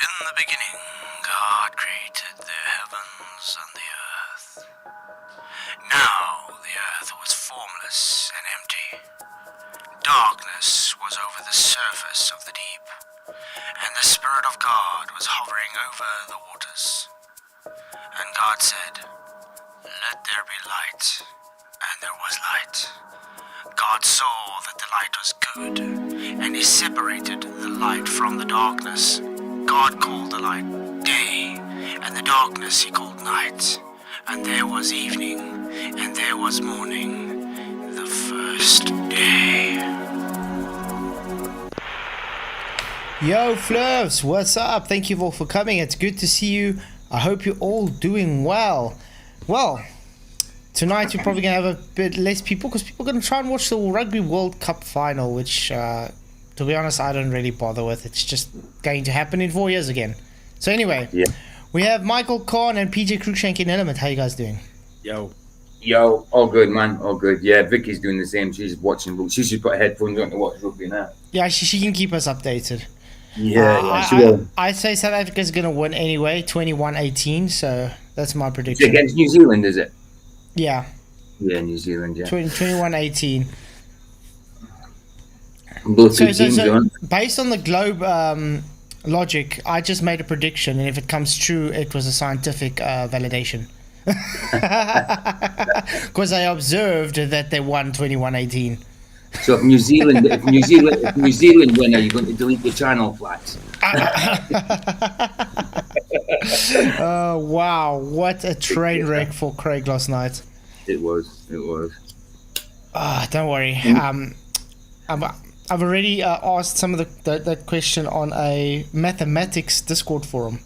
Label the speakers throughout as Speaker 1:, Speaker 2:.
Speaker 1: In the beginning, God created the heavens and the earth. Now the earth was formless and empty. Darkness was over the surface of the deep, and the Spirit of God was hovering over the waters. And God said, "Let there be light," and there was light. God saw that the light was good, and he separated the light from the darkness. God called the light day, and the darkness he called night. And there was evening, and there was morning, the first day.
Speaker 2: Yo, Flurfs, what's up? Thank you all for coming. It's good to see you. I hope you're all doing well. Well, tonight we're probably going to have a bit less people because people are going to try and watch the Rugby World Cup final, which, to be honest, I don't really bother with. It's just going to happen in 4 years again. So anyway,
Speaker 3: yeah.
Speaker 2: We have Michael Kahn and PJ Cruikshank in Ellemnet. How you guys doing?
Speaker 3: Yo, all good, man, all good. Yeah, Vicky's doing the same. She's watching. She should put headphones on to watch rugby now.
Speaker 2: Yeah, she can keep us updated.
Speaker 3: Yeah, she will.
Speaker 2: I say South Africa's going to win anyway, 21-18, so that's my prediction.
Speaker 3: It's against New Zealand, is it?
Speaker 2: Yeah.
Speaker 3: Yeah, New Zealand, yeah.
Speaker 2: 21-18.
Speaker 3: Both
Speaker 2: So
Speaker 3: teams
Speaker 2: based on the globe logic, I just made a prediction, and if it comes true, it was a scientific validation. Because I observed that they won 21-18.
Speaker 3: So if New Zealand win, are you going to delete the channel flags?
Speaker 2: Wow, what a train wreck for Craig last night.
Speaker 3: It was.
Speaker 2: Don't worry. I've already asked some of that question on a mathematics Discord forum.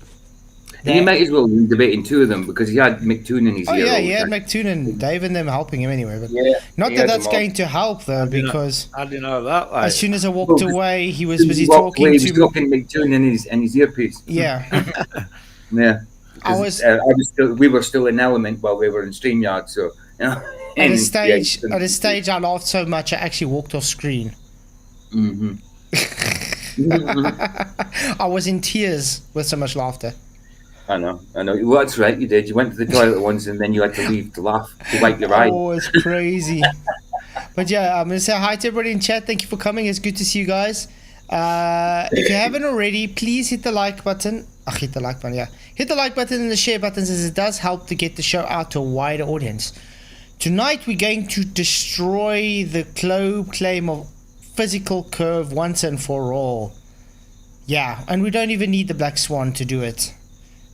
Speaker 3: You might as well be debating two of them because he had McToon in his ear.
Speaker 2: Yeah, he had McToon and Dave and them helping him anyway. But
Speaker 3: yeah,
Speaker 2: not that that's going to help though, because
Speaker 4: how do you know that? Like,
Speaker 2: as soon as I walked away, he was busy talking
Speaker 3: he
Speaker 2: to
Speaker 3: was talking McToon in his earpiece.
Speaker 2: Yeah.
Speaker 3: Yeah. We were still in Element while we were in StreamYard, so you know.
Speaker 2: At a stage, I laughed so much I actually walked off screen.
Speaker 3: Mm-hmm.
Speaker 2: I was in tears with so much laughter.
Speaker 3: I know. Well, that's right, you did. You went to the toilet once and then you had to leave to laugh, to wipe your eye.
Speaker 2: Oh, it's crazy. But yeah, I'm going to say hi to everybody in chat. Thank you for coming. It's good to see you guys. If you haven't already, please hit the like button. Hit the like button, yeah. Hit the like button and the share buttons, as it does help to get the show out to a wider audience. Tonight, we're going to destroy the globe claim of physical curve once and for all. Yeah, and we don't even need the Black Swan to do it.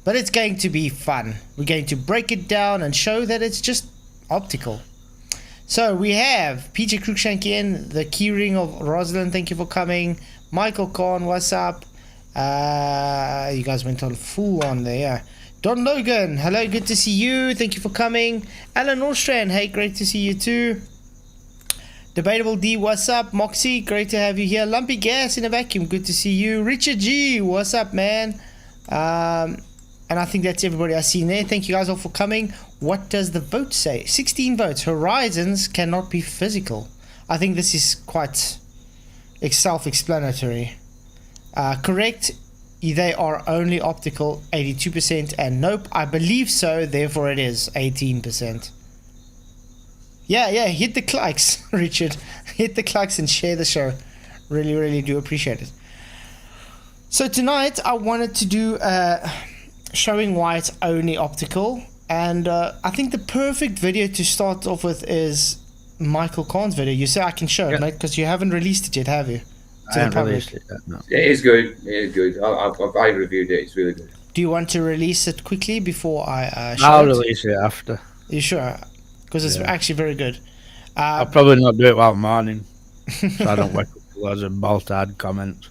Speaker 2: But it's going to be fun. We're going to break it down and show that it's just optical. So we have PJ Cruikshank in, the keyring of Rosalind, thank you for coming. Michael Kahn, what's up? You guys went on full on there, yeah. Don Logan, hello, good to see you. Thank you for coming. Alan Norstrand, hey, great to see you too. Debatable D, what's up? Moxie, great to have you here. Lumpy Gas in a Vacuum, good to see you. Richard G, what's up, man? And I think that's everybody I see in there. Thank you guys all for coming. What does the vote say? 16 votes. Horizons cannot be physical. I think this is quite self-explanatory. Correct. They are only optical, 82%. And nope, I believe so. Therefore, it is 18%. Yeah. Hit the likes, Richard. Hit the likes and share the show. Really, really do appreciate it. So tonight, I wanted to do showing why it's only optical, and I think the perfect video to start off with is Michael Kahn's video. You say I can show it, mate, because you haven't released it yet, have you?
Speaker 4: I haven't released it yet, no.
Speaker 3: It is good. I reviewed it. It's really good.
Speaker 2: Do you want to release it quickly before I show
Speaker 4: I'll
Speaker 2: it?
Speaker 4: release it after.
Speaker 2: Are you sure? Because it's actually very good.
Speaker 4: I'll probably not do it while morning, so I don't wake up to loads of bolted comments.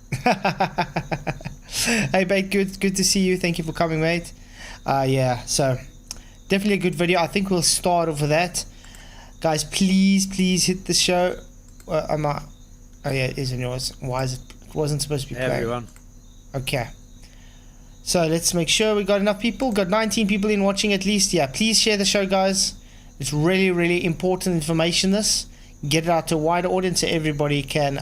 Speaker 2: Hey, mate, good to see you. Thank you for coming, mate. Yeah, so definitely a good video. I think we'll start off with that. Guys, please hit the show. Oh yeah, it is in yours. Why is it? It wasn't supposed to be playing.
Speaker 4: Everyone.
Speaker 2: Okay. So let's make sure we got enough people. Got 19 people in watching at least. Yeah, please share the show, guys. It's really, really important information, this. Get it out to a wider audience so everybody can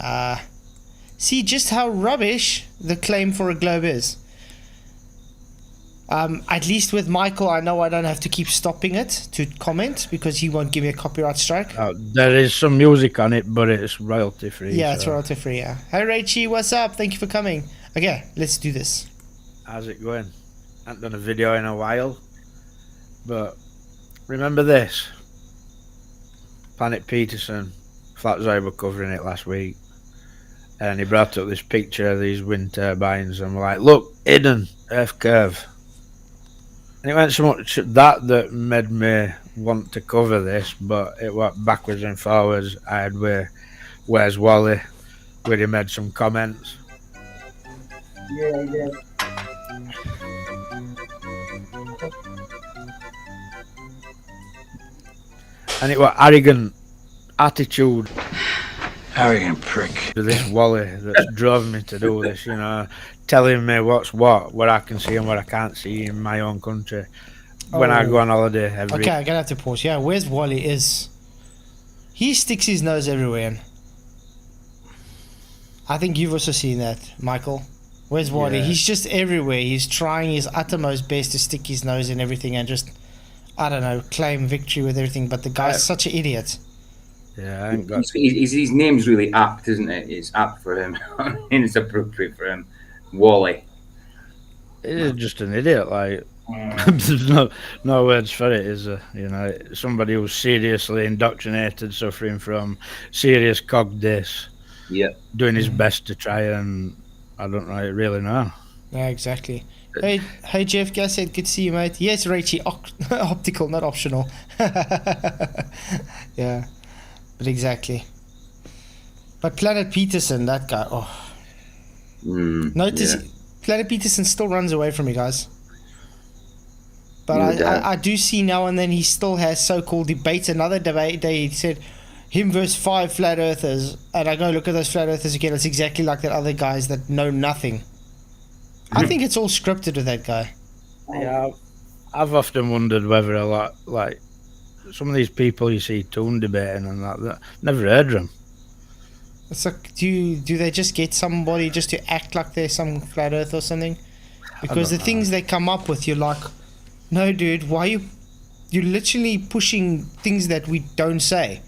Speaker 2: see just how rubbish the claim for a globe is. At least with Michael, I know I don't have to keep stopping it to comment because he won't give me a copyright strike.
Speaker 4: There is some music on it, but it's royalty free.
Speaker 2: Yeah, it's royalty free, yeah. Hey, Rachie, what's up? Thank you for coming. Okay, let's do this.
Speaker 4: How's it going? I haven't done a video in a while, but remember this? Planet Peterson, Flatzoid were covering it last week, and he brought up this picture of these wind turbines, and we're like, look, hidden Earth curve. And it went so much that made me want to cover this, but it went backwards and forwards. I had Where's Wally, where he made some comments.
Speaker 3: Yeah.
Speaker 4: And it was arrogant attitude.
Speaker 1: Arrogant prick.
Speaker 4: To this Wally that drove me to do this, you know, telling me what's what I can see and what I can't see in my own country when I go on holiday every.
Speaker 2: Okay, I'm gonna have to pause. Yeah, Where's Wally is. He sticks his nose everywhere. And I think you've also seen that, Michael. Where's Wally?
Speaker 4: Yeah.
Speaker 2: He's just everywhere. He's trying his uttermost best to stick his nose in everything and just, I don't know, claim victory with everything. But the guy's such an idiot.
Speaker 4: Yeah, I ain't got.
Speaker 3: His name's really apt, isn't it? It's apt for him. I mean, it's appropriate for him. Wally.
Speaker 4: He's just an idiot. Like, there's no words for it. Is you know, somebody who's seriously indoctrinated, suffering from serious cog dis.
Speaker 3: Yeah.
Speaker 4: Doing his best to try and I don't really know.
Speaker 2: Yeah, exactly. Hey, Jeff Gassett, good to see you, mate. Yes, Rachie, optical, not optional. Yeah, but exactly. But Planet Peterson, that guy. Oh, notice Planet Peterson still runs away from me, guys. But I do see now and then he still has so-called debates. Another debate day he said him versus 5 flat earthers, and I go look at those flat earthers again. It's exactly like that other guys that know nothing. I think it's all scripted with that guy.
Speaker 4: Yeah, I've often wondered whether a lot like some of these people you see Toon debating and that never heard of them.
Speaker 2: It's like, do they just get somebody just to act like they're some flat earth or something? Because the things they come up with, you're like, no, dude, why you're literally pushing things that we don't say.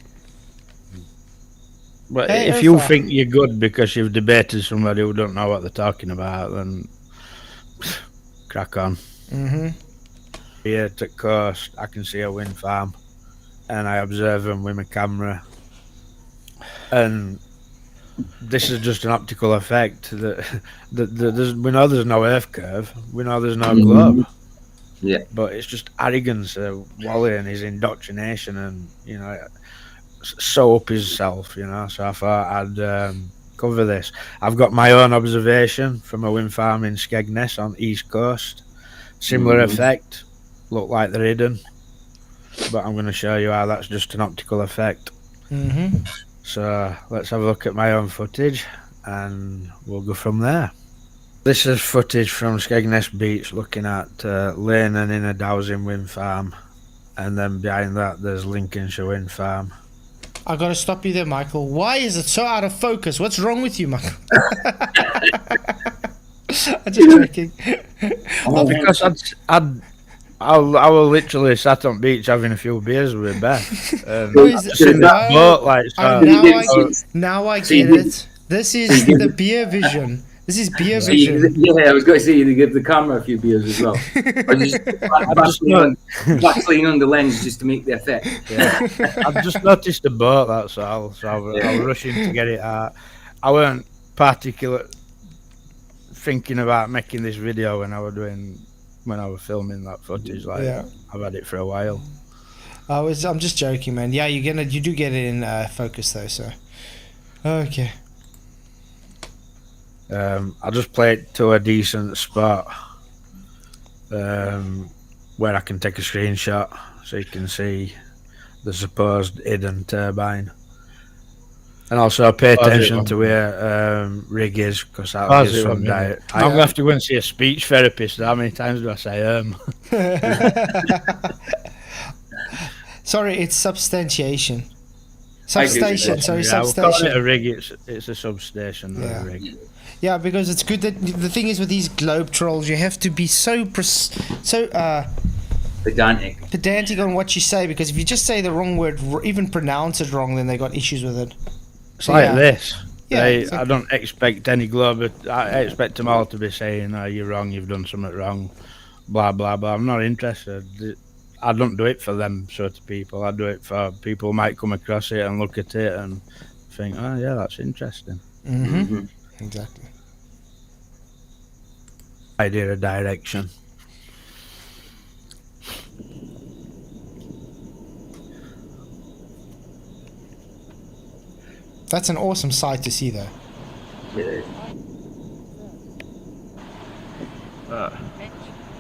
Speaker 4: But
Speaker 2: Hey,
Speaker 4: if you
Speaker 2: Alpha.
Speaker 4: think you're good because you've debated somebody who don't know what they're talking about, then crack on. Here at the coast, I can see a wind farm, and I observe them with my camera. And this is just an optical effect. That we know there's no Earth curve. We know there's no globe.
Speaker 3: Yeah.
Speaker 4: But it's just arrogance of Wally and his indoctrination, and you know, so up himself. You know. So I thought I'd cover this. I've got my own observation from a wind farm in Skegness on East Coast. Similar effect. Look like they're hidden, but I'm going to show you how that's just an optical effect. So let's have a look at my own footage and we'll go from there. This is footage from Skegness Beach looking at Lane and Inner Dowsing Wind Farm, and then behind that there's Lincolnshire Wind Farm.
Speaker 2: I gotta stop you there, Michael. Why is it so out of focus? What's wrong with you, Michael? I'm just joking.
Speaker 4: Because I was literally sat on beach having a few beers with Beth.
Speaker 2: Who is
Speaker 4: Just in that boat, like,
Speaker 2: now I get it. This is the beer vision. This is beer vision.
Speaker 3: Yeah, I was going to say you give the camera a few beers as well. Or just Vaseline on the lens just to make the effect.
Speaker 4: Yeah. I've just noticed the boat, that's all. So I was rushing to get it out. I weren't particular thinking about making this video when I was filming that footage. Like, I've had it for a while.
Speaker 2: I'm just joking, man. Yeah, you do get it in focus though. So okay.
Speaker 4: I'll just play it to a decent spot where I can take a screenshot so you can see the supposed hidden turbine. And also pay attention to where rig is, because that'll give some diet. I'm going to have to go and see a speech therapist. How many times do I say
Speaker 2: Sorry, it's substantiation. Substation, sorry,
Speaker 4: yeah,
Speaker 2: substation.
Speaker 4: we'll call it a rig, it's a substation, not a rig.
Speaker 2: Yeah, because it's good that the thing is with these globe trolls, you have to be so pedantic on what you say, because if you just say the wrong word, even pronounce it wrong, then they got issues with it.
Speaker 4: It's like this.
Speaker 2: Yeah,
Speaker 4: I don't expect any globe. I expect them all to be saying, "Oh, you're wrong. You've done something wrong." Blah blah blah. I'm not interested. I don't do it for them sort of people. I do it for people who might come across it and look at it and think, "Oh yeah, that's interesting."
Speaker 2: Mm-hmm. Exactly.
Speaker 4: Idea of direction.
Speaker 2: That's an awesome sight to see, though.
Speaker 3: Yeah.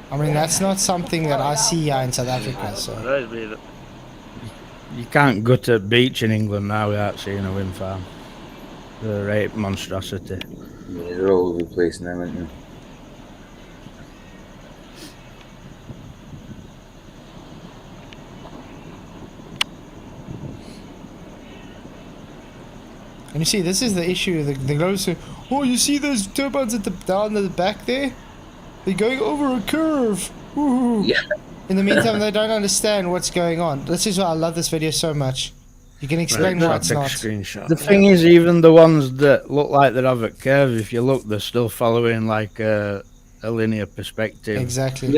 Speaker 2: I mean, that's not something that I see here in South Africa. So
Speaker 4: You can't go to a beach in England now without seeing a wind farm. They're a right monstrosity.
Speaker 3: Yeah, they're all over the place now, aren't they?
Speaker 2: And you see, this is the issue. The guys say, "Oh, you see those turbines at down at the back there? They're going over a curve." Woohoo.
Speaker 3: Yeah.
Speaker 2: In the meantime, they don't understand what's going on. This is why I love this video so much. You can explain why it's not.
Speaker 4: Screenshot. The thing is, even the ones that look like they're of a curve, if you look, they're still following like a linear perspective.
Speaker 2: Exactly.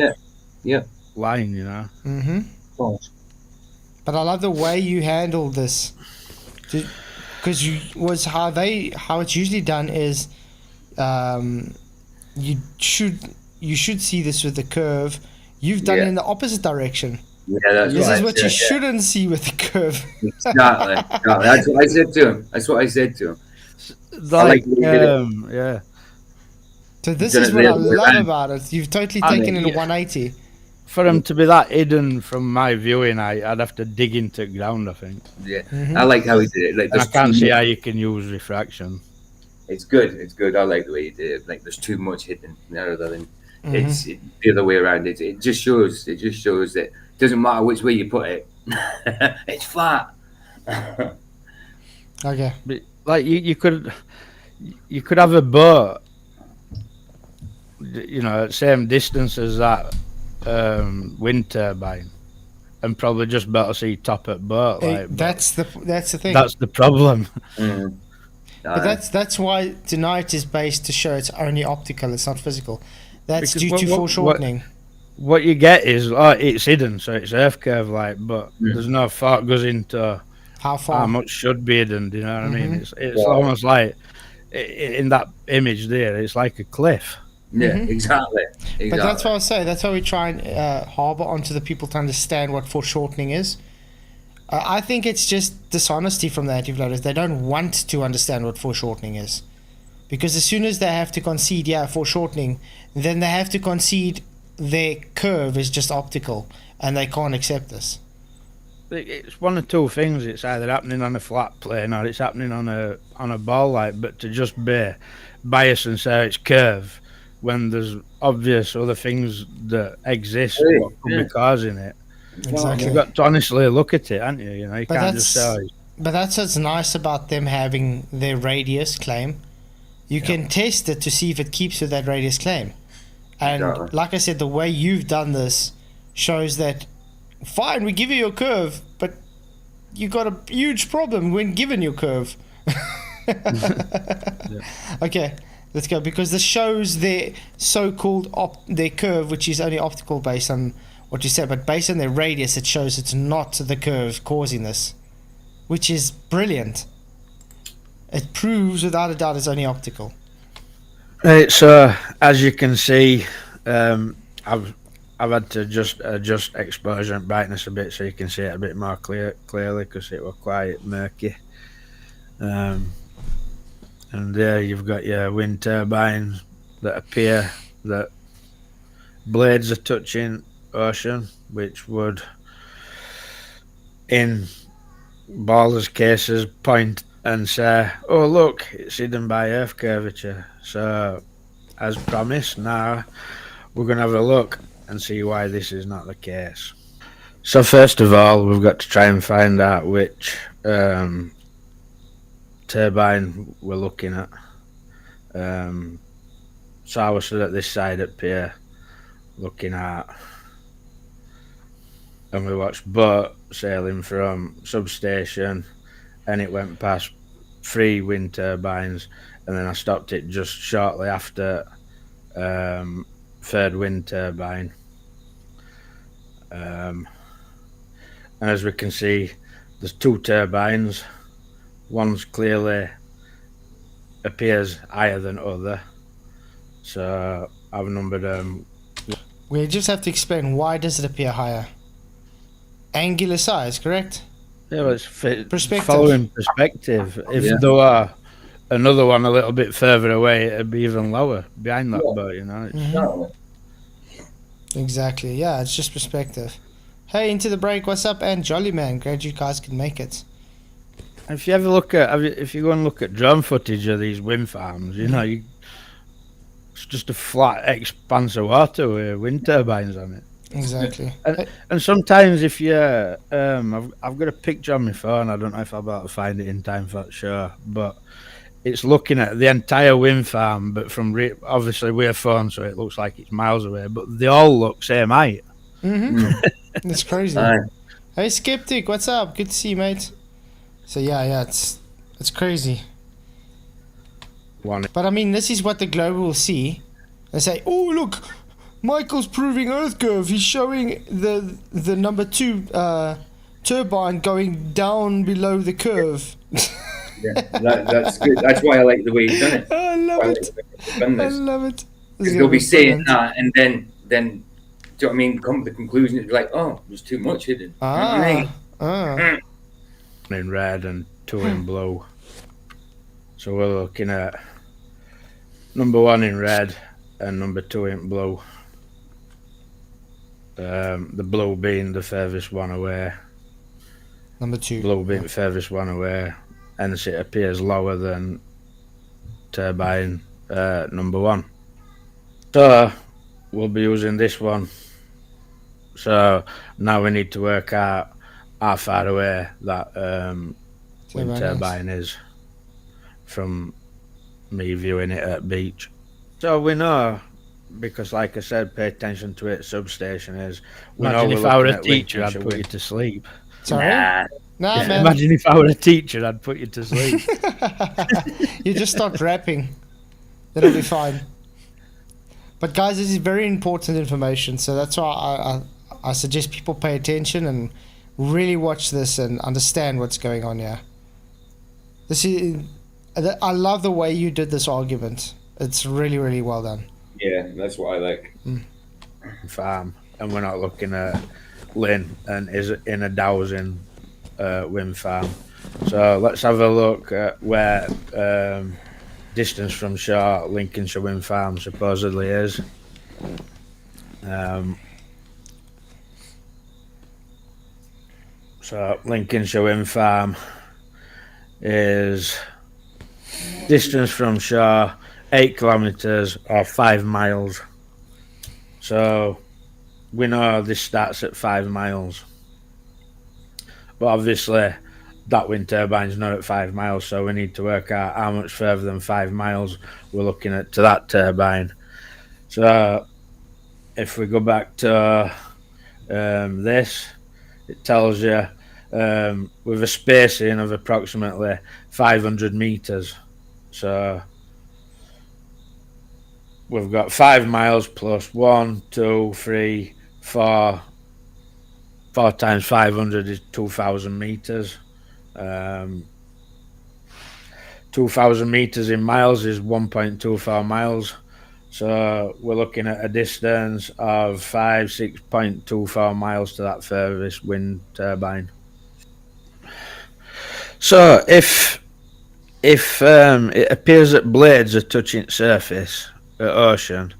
Speaker 3: Yeah.
Speaker 4: Line, you know.
Speaker 2: Mm-hmm.
Speaker 3: False.
Speaker 2: But I love the way you handled this. Because how it's usually done is, you should see this with the curve. You've done it in the opposite direction.
Speaker 3: Yeah, that's
Speaker 2: This
Speaker 3: right.
Speaker 2: is what you shouldn't see with the curve.
Speaker 3: Exactly. That's what I said to him.
Speaker 4: Like,
Speaker 3: it.
Speaker 4: yeah.
Speaker 2: So this is what I love about it. You've totally taken it a 180.
Speaker 4: For him to be that hidden from my viewing, I'd have to dig into the ground, I think.
Speaker 3: Yeah,
Speaker 2: Mm-hmm.
Speaker 3: I like how he did it. Like,
Speaker 4: And I can't see how you can use refraction.
Speaker 3: It's good. I like the way he did it. Like, there's too much hidden rather than
Speaker 2: Mm-hmm.
Speaker 3: it's the other way around. It just shows that it doesn't matter which way you put it. It's flat.
Speaker 2: Okay.
Speaker 4: But, like you could have a boat, you know, at same distance as that wind turbine, and probably just better see top at boat. Like,
Speaker 2: That's the thing.
Speaker 4: That's the problem.
Speaker 3: Mm.
Speaker 2: But that's why tonight is based to show it's only optical. It's not physical. That's
Speaker 4: Because
Speaker 2: due to foreshortening.
Speaker 4: What you get is it's hidden, so it's Earth curve like, but there's no thought goes into
Speaker 2: How far?
Speaker 4: how much should be hidden. Do you know what I mean?
Speaker 2: Mhm.
Speaker 4: It's almost like in that image there, it's like a cliff.
Speaker 3: Yeah,
Speaker 2: Mhm.
Speaker 3: exactly.
Speaker 2: But that's what I say. That's why we try and harbor onto the people to understand what foreshortening is. I think it's just dishonesty from the anti-floaters. They don't want to understand what foreshortening is. Because as soon as they have to concede, foreshortening, then they have to concede their curve is just optical, and they can't accept this.
Speaker 4: It's one of two things. It's either happening on a flat plane or it's happening on a ball light. But to just be biased and say it's curve when there's obvious other things that exist what could be causing it.
Speaker 2: Exactly.
Speaker 4: You've got to honestly look at it, haven't you? You know, you
Speaker 2: But
Speaker 4: can't just say.
Speaker 2: But that's what's nice about them having their radius claim. You can test it to see if it keeps with that radius claim. And like I said, the way you've done this shows that, fine, we give you your curve, but you got a huge problem when given your curve. Okay, let's go, because this shows their so-called their curve, which is only optical based on what you said, but based on their radius, it shows it's not the curve causing this, which is brilliant. It proves without a doubt it's only optical.
Speaker 4: So as you can see, I've had to just adjust exposure and brightness a bit so you can see it a bit more clearly because it was quite murky. And there you've got your wind turbines that appear that blades are touching ocean, which would, in Baller's cases, point and say, oh look, it's hidden by Earth curvature. So as promised, now we're going to have a look and see why this is not the case. So first of all, we've got to try and find out which turbine we're looking at. So I was stood at this side at pier, looking at, and we watched boat sailing from substation, and it went past 3 wind turbines, and then I stopped it just shortly after 3rd wind turbine. And as we can see, there's 2 turbines. One's clearly appears higher than other, so I've numbered them.
Speaker 2: We just have to explain, why does it appear higher? Angular size, correct?
Speaker 4: Yeah, well, it's
Speaker 2: Perspective.
Speaker 4: following perspective. If
Speaker 3: Yeah.
Speaker 4: there were another one a little bit further away, it'd be even lower behind that
Speaker 3: Yeah.
Speaker 4: boat, you know. It's,
Speaker 3: Exactly.
Speaker 2: Exactly, yeah, it's just perspective. Hey, into the break, what's up? And Jolly Man, glad you guys could make it.
Speaker 4: If you ever look at, if you go and look at drone footage of these wind farms, you know, it's just a flat expanse of water with wind turbines on it.
Speaker 2: Exactly.
Speaker 4: And sometimes if you, I've got a picture on my phone. I don't know if I'll be able to find it in time for sure, but it's looking at the entire wind farm, but from obviously we're phone, so it looks like it's miles away, but they all look same height.
Speaker 2: That's crazy.
Speaker 3: Aye.
Speaker 2: Hey, Skeptic, what's up? Good to see you, mate. So yeah, it's crazy.
Speaker 4: One,
Speaker 2: But I mean, this is what the globe will see. They say, "Oh, look, Michael's proving Earth curve. He's showing the number 2 turbine going down below the curve."
Speaker 3: Yeah, that's good. That's why I like the way you've done it.
Speaker 2: I love
Speaker 3: I like
Speaker 2: it.
Speaker 3: the way you've done
Speaker 2: I
Speaker 3: this.
Speaker 2: love it. This is
Speaker 3: Because
Speaker 2: gonna
Speaker 3: they'll be saying
Speaker 2: brilliant.
Speaker 3: that, and then, do you know what I mean? Come to the conclusion, it's like, oh, there's too much hidden. You know what I mean?
Speaker 2: Ah.
Speaker 4: in red and 2 in blue. So we're looking at number 1 in red and number 2 in blue. The blue being the furthest one away.
Speaker 2: Number 2.
Speaker 4: Blue being the furthest one away, hence it appears lower than turbine number 1. So we'll be using this one. So now we need to work out how far away that wind turbine is from me viewing it at beach. So we know, because like I said, pay attention to it, substation is. We Imagine know if we're I were looking a at teacher, I'd
Speaker 3: Lincolnshire
Speaker 4: put you
Speaker 3: wind.
Speaker 4: to sleep.
Speaker 2: Sorry?
Speaker 3: Nah,
Speaker 2: Nah, man.
Speaker 4: Imagine if I were a teacher, I'd put you to sleep.
Speaker 2: You just start rapping. That'll be fine. But guys, this is very important information, so that's why I suggest people pay attention and really watch this and understand what's going on here. This is, I love the way you did this argument. It's really, really well done.
Speaker 3: yeah, that's what I like.
Speaker 4: Farm, and we're not looking at Lynn and is in a dowsing wind farm. So let's have a look at where distance from shore Lincolnshire wind farm supposedly is. So Lincolnshire wind farm is distance from shore 8 kilometres or 5 miles. So we know this starts at 5 miles, but obviously that wind turbine's not at 5 miles, so we need to work out how much further than 5 miles we're looking at to that turbine. So if we go back to this, it tells you with a spacing of approximately 500 meters. So we've got 5 miles plus 1, 2, 3, 4. 4 times 500 is 2,000 meters. 2,000 meters in miles is 1.24 miles. So we're looking at a distance of 6.24 miles to that furthest wind turbine. So if it appears that blades are touching surface at ocean,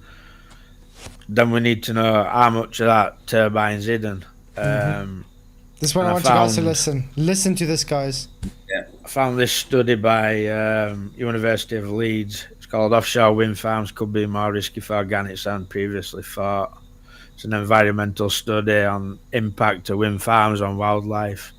Speaker 4: then we need to know how much of that turbine's hidden.
Speaker 2: This is what
Speaker 4: And
Speaker 2: I
Speaker 4: I
Speaker 2: want you guys to
Speaker 4: found-
Speaker 2: listen. Listen to this, guys.
Speaker 4: I found this study by University of Leeds. It's called Offshore Wind Farms Could Be More Risky for Organics Than Previously Thought. It's an environmental study on impact of wind farms on wildlife.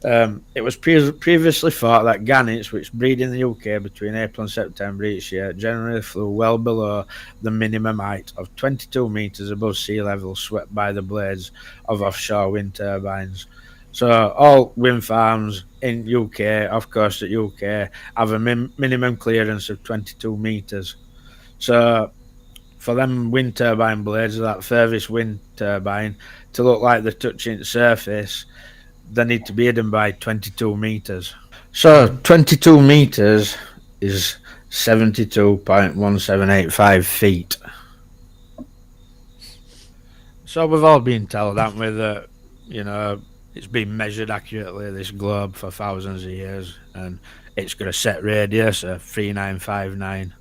Speaker 4: It was previously thought that gannets, which breed in the UK between April and September each year, generally flew well below the minimum height of 22 metres above sea level, swept by the blades of offshore wind turbines. So all wind farms in UK, of course, at UK, have a minimum clearance of 22 metres. So for them wind turbine blades, that furthest wind turbine, to look like they're touching the surface, they need to be hidden by 22 metres. So 22 metres is 72.1785 feet. So we've all been told, haven't we, that, you know, it's been measured accurately, this globe, for thousands of years, and it's got a set radius of 3959.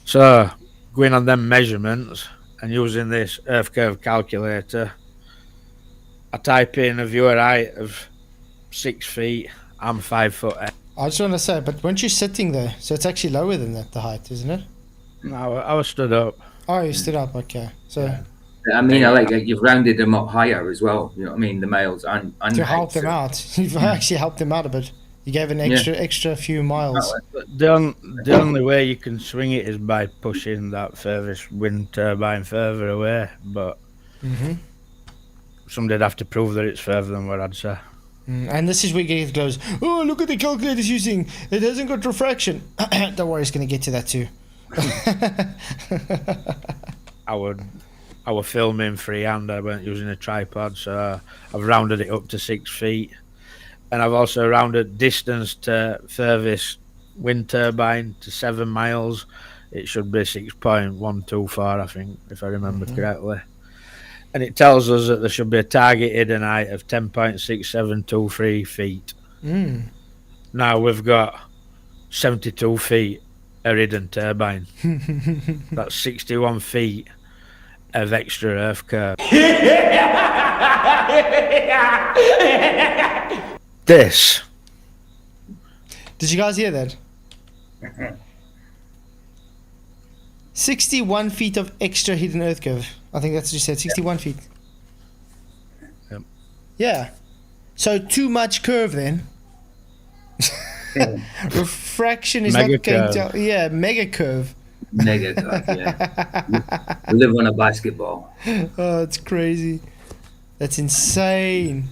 Speaker 4: So going on them measurements and using this Earth curve calculator, I type in a viewer height of 6 feet. I'm 5 foot.
Speaker 2: I just want to say, but weren't you sitting there? So it's actually lower than that, the height, isn't it?
Speaker 4: No, I was stood up.
Speaker 2: Oh, you stood up. Okay. So
Speaker 3: I mean, I like you've rounded them up higher as well. You know what I mean? The males and
Speaker 2: to help them out, you've actually helped them out a bit. You gave an extra few miles.
Speaker 4: The only way you can swing it is by pushing that furthest wind turbine further away. But somebody'd have to prove that it's further than what I'd say.
Speaker 2: And this is where it goes, oh, look at the calculator's using. It hasn't got refraction. Don't worry, it's going to get to that too.
Speaker 4: I were filming freehand. I weren't using a tripod, so I've rounded it up to 6 feet. And I've also rounded distance to furthest wind turbine to 7 miles. It should be 6.124, I think, if I remember correctly. And it tells us that there should be a target hidden height of 10.6723 feet. Now we've got 72 feet of hidden turbine. That's 61 feet of extra Earth curve. This.
Speaker 2: Did you guys hear that? 61 feet of extra hidden Earth curve. I think that's what you said. 61 feet.
Speaker 4: Yep.
Speaker 2: Yeah. So too much curve then. Refraction is
Speaker 4: Mega
Speaker 2: not going
Speaker 4: curve.
Speaker 2: to. Yeah, mega curve.
Speaker 3: mega curve. Yeah, we live on a basketball.
Speaker 2: Oh, it's crazy. That's insane.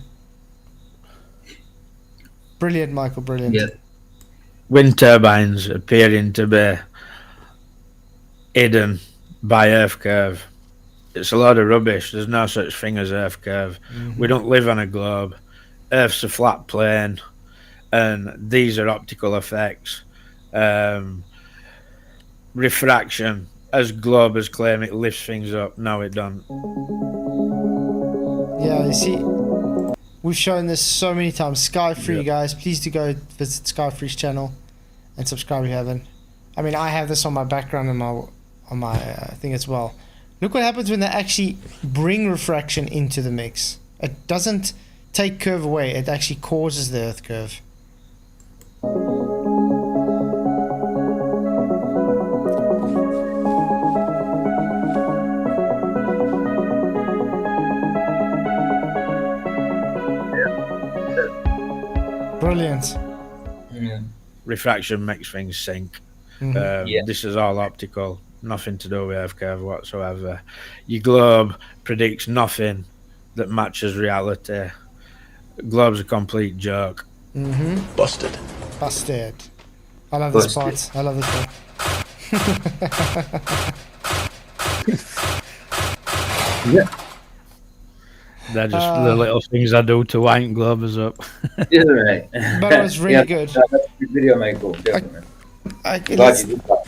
Speaker 2: Brilliant, Michael. Brilliant.
Speaker 3: Yeah.
Speaker 4: Wind turbines appearing to be hidden by Earth curve. It's a load of rubbish. There's no such thing as Earth curve. We don't live on a globe. Earth's a flat plane, and these are optical effects. Refraction, as globers claim, it lifts things up. No, it don't.
Speaker 2: Yeah, you see, we've shown this so many times. Sky Free,
Speaker 4: Yep.
Speaker 2: guys, please do go visit Sky Free's channel and subscribe if you haven't. I mean, I have this on my background and on my thing as well. Look what happens when they actually bring refraction into the mix. It doesn't take curve away. It actually causes the Earth curve. Brilliant.
Speaker 3: Yeah.
Speaker 4: Refraction makes things sink.
Speaker 3: Yeah.
Speaker 4: This is all optical, nothing to do with Earth curve whatsoever. Your globe predicts nothing that matches reality. Globe's a complete joke.
Speaker 5: Busted.
Speaker 2: Busted. I love this
Speaker 3: Busted.
Speaker 2: part. I love this part.
Speaker 3: Yeah.
Speaker 4: They're just the little things I do to wind globers up.
Speaker 3: Yeah, right.
Speaker 2: But it was really good.
Speaker 3: That's a good video, Michael. Definitely. Glad
Speaker 2: Let's-
Speaker 3: you did that.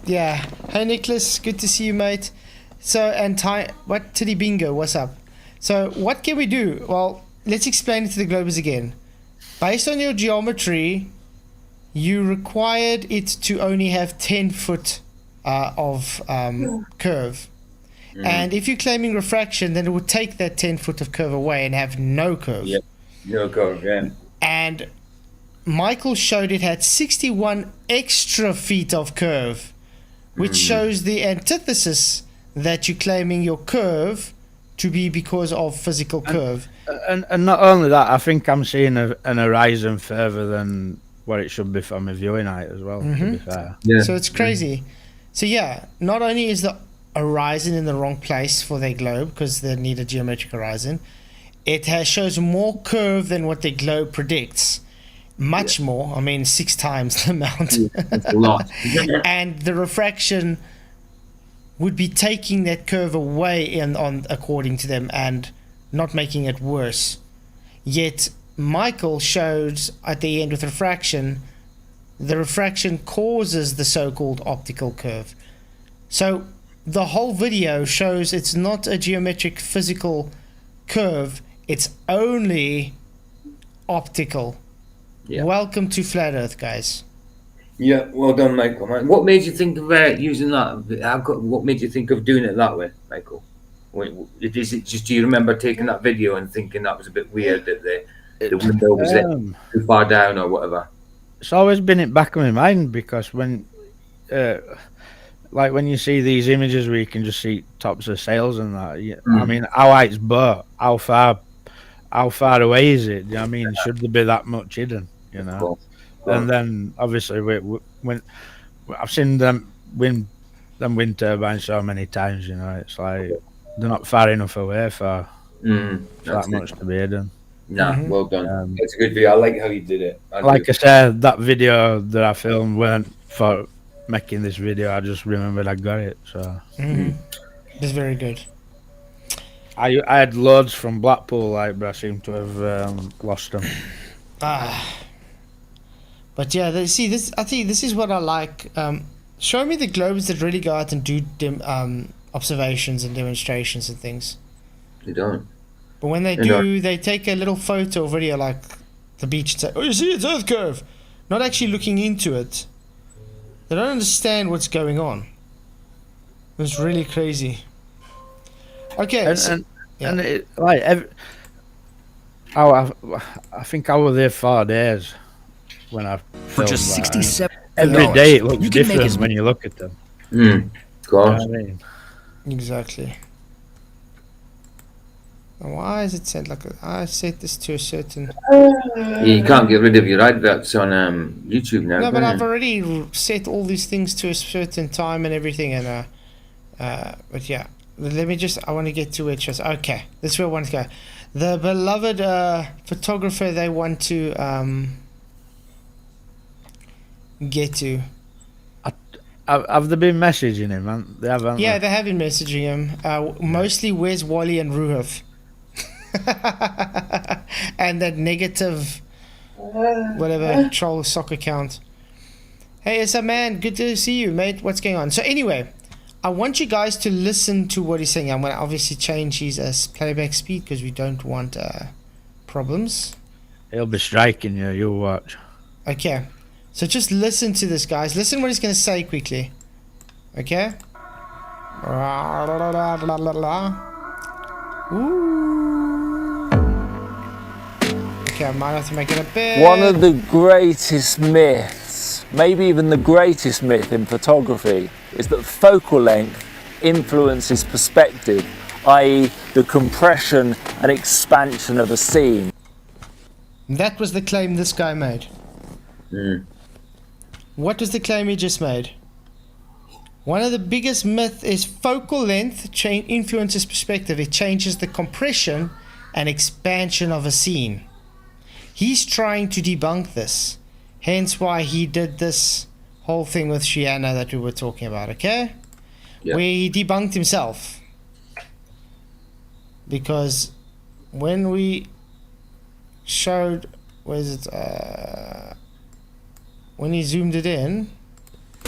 Speaker 2: Yeah. Hey Nicholas, good to see you, mate. So and what Titty Bingo, what's up? So what can we do? Well, let's explain it to the globers again. Based on your geometry, you required it to only have 10 foot of curve. And if you're claiming refraction, then it would take that 10 foot of curve away and have no curve.
Speaker 3: Yeah. No curve, yeah.
Speaker 2: And Michael showed it had 61 extra feet of curve, which shows the antithesis that you're claiming your curve to be because of physical curve.
Speaker 4: And not only that, I think I'm seeing an horizon further than what it should be for my viewing height as well. To be fair.
Speaker 3: Yeah.
Speaker 2: So it's crazy. So yeah, not only is the horizon in the wrong place for their globe because they need a geometric horizon, it shows more curve than what their globe predicts. Much more. I mean, 6 times the amount.
Speaker 3: That's a lot.
Speaker 2: And the refraction would be taking that curve away on according to them and not making it worse. Yet Michael shows at the end with refraction, the refraction causes the so-called optical curve. So the whole video shows it's not a geometric physical curve, it's only optical.
Speaker 3: Yeah.
Speaker 2: Welcome to Flat Earth, guys.
Speaker 3: Yeah, well done, Michael. What made you think of using that? What made you think of doing it that way, Michael? Is it just, do you remember taking that video and thinking that was a bit weird that the window was too far down or whatever?
Speaker 4: It's always been in the back of my mind because when when you see these images where you can just see tops of sails and that, I mean, how high's boat? How far away is it? I mean, should there be that much hidden? You know.
Speaker 3: Cool.
Speaker 4: And then obviously when I've seen them wind turbines so many times, you know, it's like they're not far enough away for that much to be hidden.
Speaker 3: Nah, well done. It's a good video. I like how you did it.
Speaker 4: I said, that video that I filmed weren't for making this video. I just remembered I got it. So
Speaker 2: It's very good.
Speaker 4: I had loads from Blackpool, but I seem to have lost them.
Speaker 2: But yeah, see this. I think this is what I like. Show me the globes that really go out and do observations and demonstrations and things.
Speaker 3: They don't.
Speaker 2: But when they do, they take a little photo or video like the beach and say, "Oh, you see, it's Earth curve," not actually looking into it. They don't understand what's going on. It's really crazy. Okay,
Speaker 4: and it, I think I was there 4 days when I filmed
Speaker 5: For just
Speaker 4: that.
Speaker 5: $67.
Speaker 4: Every day it looks
Speaker 5: You can make
Speaker 4: different
Speaker 5: as
Speaker 4: when you look at them.
Speaker 3: Gosh.
Speaker 4: You know what I mean?
Speaker 2: exactly. Now, why is it set like I set this to a certain?
Speaker 3: You can't get rid of your adverts on YouTube now.
Speaker 2: No, but
Speaker 3: can
Speaker 2: I've
Speaker 3: you?
Speaker 2: already set all these things to a certain time and everything, and but yeah, let me just. I want to get to it. Just okay. This is where I want to go. The beloved photographer they want to get to.
Speaker 4: Have they been messaging him? Man? They haven't.
Speaker 2: Yeah, they have been messaging him. Mostly, where's Wally and Ruhov? And that negative, whatever, troll sock account. Hey, it's a man. Good to see you, mate. What's going on? So anyway, I want you guys to listen to what he's saying. I'm going to obviously change his playback speed because we don't want problems.
Speaker 4: He'll be striking you. You'll watch.
Speaker 2: Okay. So just listen to this, guys. Listen what he's going to say quickly. Okay? Ooh. Okay, I might have to make it a bit...
Speaker 6: One of the greatest myths, maybe even the greatest myth in photography, is that focal length influences perspective, i.e. the compression and expansion of a scene.
Speaker 2: That was the claim this guy made. What was the claim he just made? One of the biggest myths is focal length influences perspective. It changes the compression and expansion of a scene. He's trying to debunk this. Hence why he did this whole thing with Shiana that we were talking about, okay?
Speaker 3: Yeah.
Speaker 2: Where he debunked himself. Because when we showed, when he zoomed it in,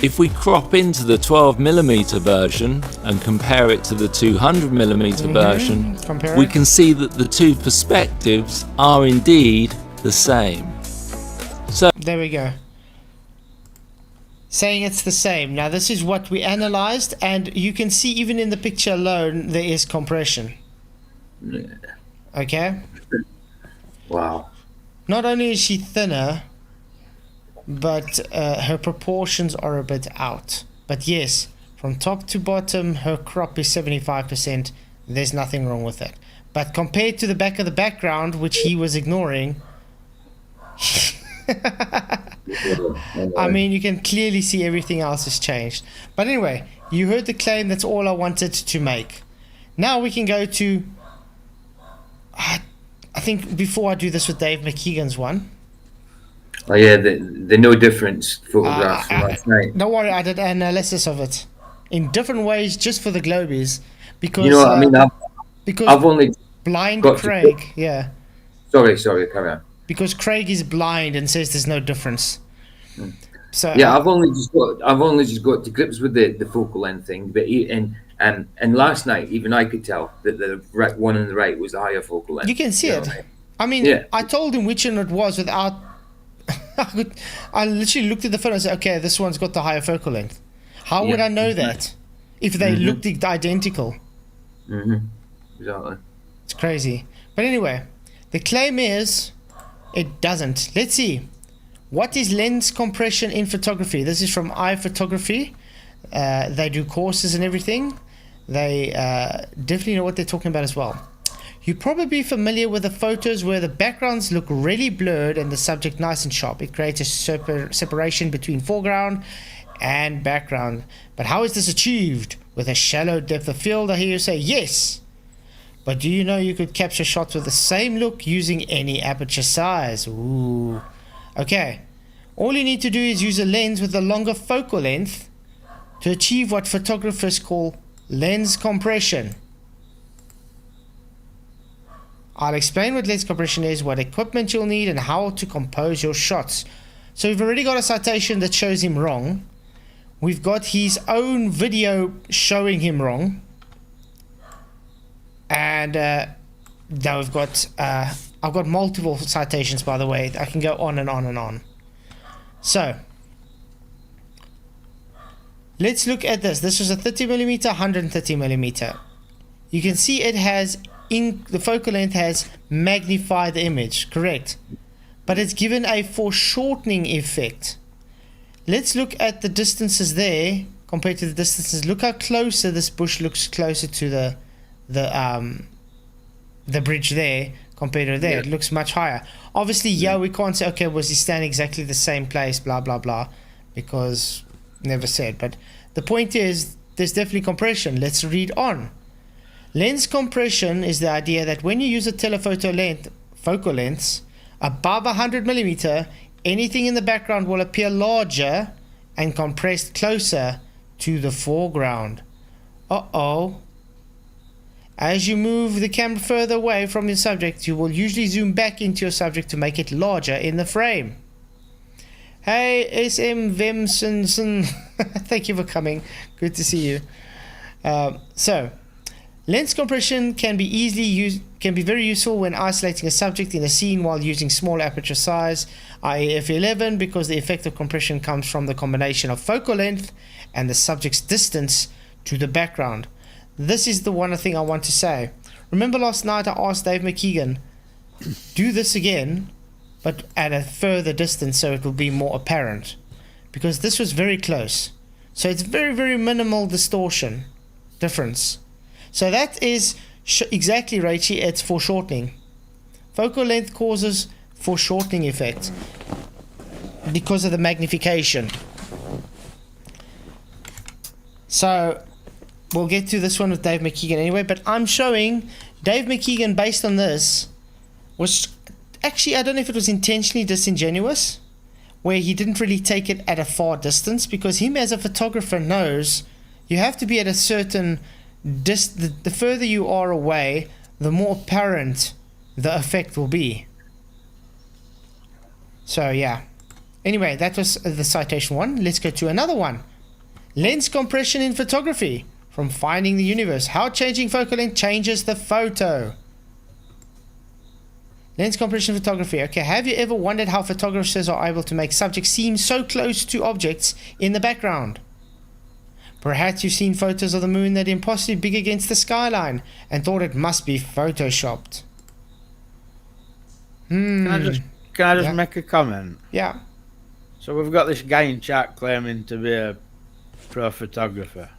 Speaker 7: If we crop into the 12mm version and compare it to the 200mm version,
Speaker 2: compare
Speaker 7: we
Speaker 2: it.
Speaker 7: can see that the two perspectives are indeed the same. So
Speaker 2: There we go. Saying it's the same. Now this is what we analyzed, and you can see even in the picture alone there is compression. Okay?
Speaker 3: Wow.
Speaker 2: Not only is she thinner, but her proportions are a bit out. But yes, from top to bottom her crop is 75%. There's nothing wrong with that. But compared to the back of the background, which he was ignoring, I mean, you can clearly see everything else has changed. But anyway, you heard the claim. That's all I wanted to make. Now we can go to, I think before I do this with Dave McKeegan's one.
Speaker 3: Oh yeah, the no difference photographs from last night.
Speaker 2: Don't worry, I did an analysis of it in different ways just for the Globies. Because,
Speaker 3: You know what I mean?
Speaker 2: because
Speaker 3: I've only
Speaker 2: blind
Speaker 3: got to-
Speaker 2: Craig, yeah.
Speaker 3: Sorry, carry on.
Speaker 2: Because Craig is blind and says there's no difference. So
Speaker 3: Yeah, I've only just got to grips with the focal length thing. But and last night, even I could tell that the one on the right was the higher focal length.
Speaker 2: you can see it. I mean,
Speaker 3: Yeah.
Speaker 2: I told him which one it was without. I literally looked at the photo and said, "Okay, this one's got the higher focal length." How would
Speaker 3: Yeah.
Speaker 2: I know that if they looked identical?
Speaker 3: Exactly.
Speaker 2: It's crazy. But anyway, the claim is it doesn't. Let's see. What is lens compression in photography? This is from iPhotography. They do courses and everything. They definitely know what they're talking about as well. You're probably familiar with the photos where the backgrounds look really blurred and the subject nice and sharp. It creates a separation between foreground and background. But how is this achieved? With a shallow depth of field, I hear you say yes. But do you know you could capture shots with the same look using any aperture size? Ooh. Okay. All you need to do is use a lens with a longer focal length to achieve what photographers call lens compression. I'll explain what lens compression is, what equipment you'll need, and how to compose your shots. So we've already got a citation that shows him wrong. We've got his own video showing him wrong. And now we've got, I've got multiple citations, by the way. I can go on and on and on. So, let's look at this. This is a 30mm, 130mm. You can see it has, the focal length has magnified the image, correct? But it's given a foreshortening effect. Let's look at the distances there compared to the distances. Look how closer this bush looks closer to the bridge there compared to there.
Speaker 3: Yeah.
Speaker 2: It looks much higher. Obviously, we can't say, okay, was he standing exactly the same place, blah, blah, blah, because never said. But the point is, there's definitely compression. Let's read on. Lens compression is the idea that when you use a telephoto focal length above 100mm, anything in the background will appear larger and compressed closer to the foreground. Uh-oh. As you move the camera further away from your subject, you will usually zoom back into your subject to make it larger in the frame. Hey, SM Vemsensen, thank you for coming. Good to see you. So, lens compression can be very useful when isolating a subject in a scene while using small aperture size, i.e. f11, because the effect of compression comes from the combination of focal length and the subject's distance to the background. This is the one thing I want to say. Remember last night I asked Dave McKeegan, do this again, but at a further distance so it will be more apparent. Because this was very close. So it's very, very minimal distortion difference. So that is exactly, Rachie, it's foreshortening. Focal length causes foreshortening effect because of the magnification. So we'll get to this one with Dave McKeegan anyway, but I'm showing Dave McKeegan based on this was actually, I don't know if it was intentionally disingenuous, where he didn't really take it at a far distance, because him as a photographer knows you have to be at a certain the further you are away, the more apparent the effect will be. So yeah. Anyway, that was the citation one. Let's go to another one. Lens compression in photography. From Finding the Universe. How changing focal length changes the photo. Lens compression photography. Okay, have you ever wondered how photographers are able to make subjects seem so close to objects in the background? Perhaps you've seen photos of the moon that are impossibly big against the skyline and thought it must be photoshopped.
Speaker 4: Can I just
Speaker 2: Yeah.
Speaker 4: make a comment?
Speaker 2: Yeah.
Speaker 4: So we've got this guy in chat claiming to be a pro photographer.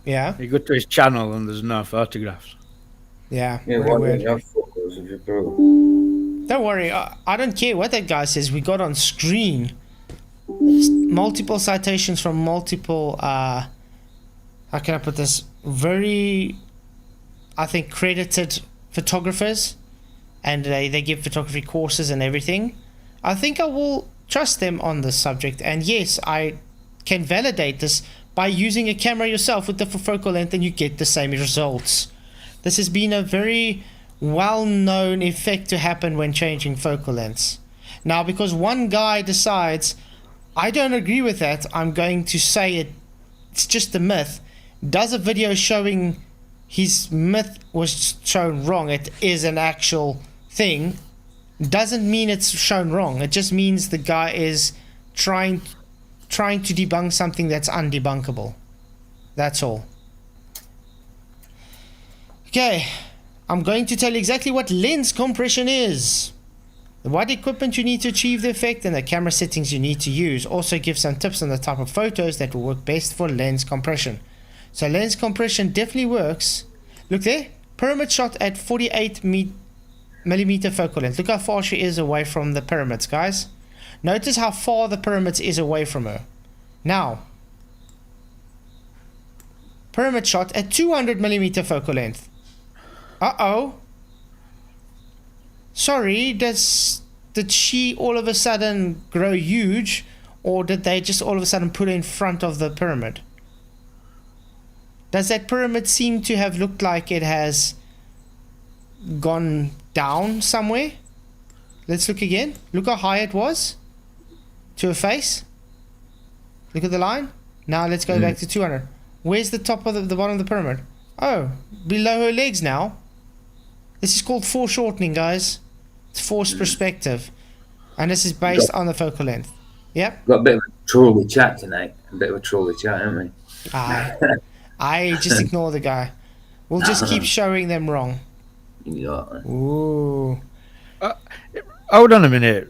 Speaker 2: Yeah.
Speaker 4: You go to his channel and there's no photographs.
Speaker 2: Yeah,
Speaker 3: Yeah,
Speaker 2: very
Speaker 3: why
Speaker 2: weird.
Speaker 3: don't you have focus if you're broke?
Speaker 2: Don't worry, I don't care what that guy says. We got on screen multiple citations from multiple, how can I put this? Very, I think, credited photographers, and they give photography courses and everything. I think I will trust them on this subject, and yes, I can validate this by using a camera yourself with different focal length, and you get the same results. This has been a very well-known effect to happen when changing focal lengths. Now, because one guy decides, I don't agree with that, I'm going to say it's just a myth, does a video showing his myth was shown wrong, it is an actual thing, doesn't mean it's shown wrong. It just means the guy is trying to debunk something that's undebunkable. That's all. Okay, I'm going to tell you exactly what lens compression is, what equipment you need to achieve the effect, and the camera settings you need to use. Also give some tips on the type of photos that will work best for lens compression. So lens compression definitely works. Look there, pyramid shot at 48 millimeter focal length. Look how far she is away from the pyramids, guys. Notice how far the pyramids is away from her. Now, pyramid shot at 200 millimeter focal length. Uh-oh. Sorry, did she all of a sudden grow huge, or did they just all of a sudden put her in front of the pyramid? Does that pyramid seem to have looked like it has gone down somewhere? Let's look again. Look how high it was to her face. Look at the line. Now let's go back to 200. Where's the top of the bottom of the pyramid? Oh, below her legs now. This is called foreshortening, guys. It's forced perspective, and this is based on the focal length. Yep.
Speaker 3: Got a bit of a trolly chat tonight. A bit of a trolly chat, haven't we?
Speaker 2: I just ignore the guy. We'll just keep showing them wrong.
Speaker 3: Yeah.
Speaker 2: Ooh.
Speaker 4: Hold on a minute.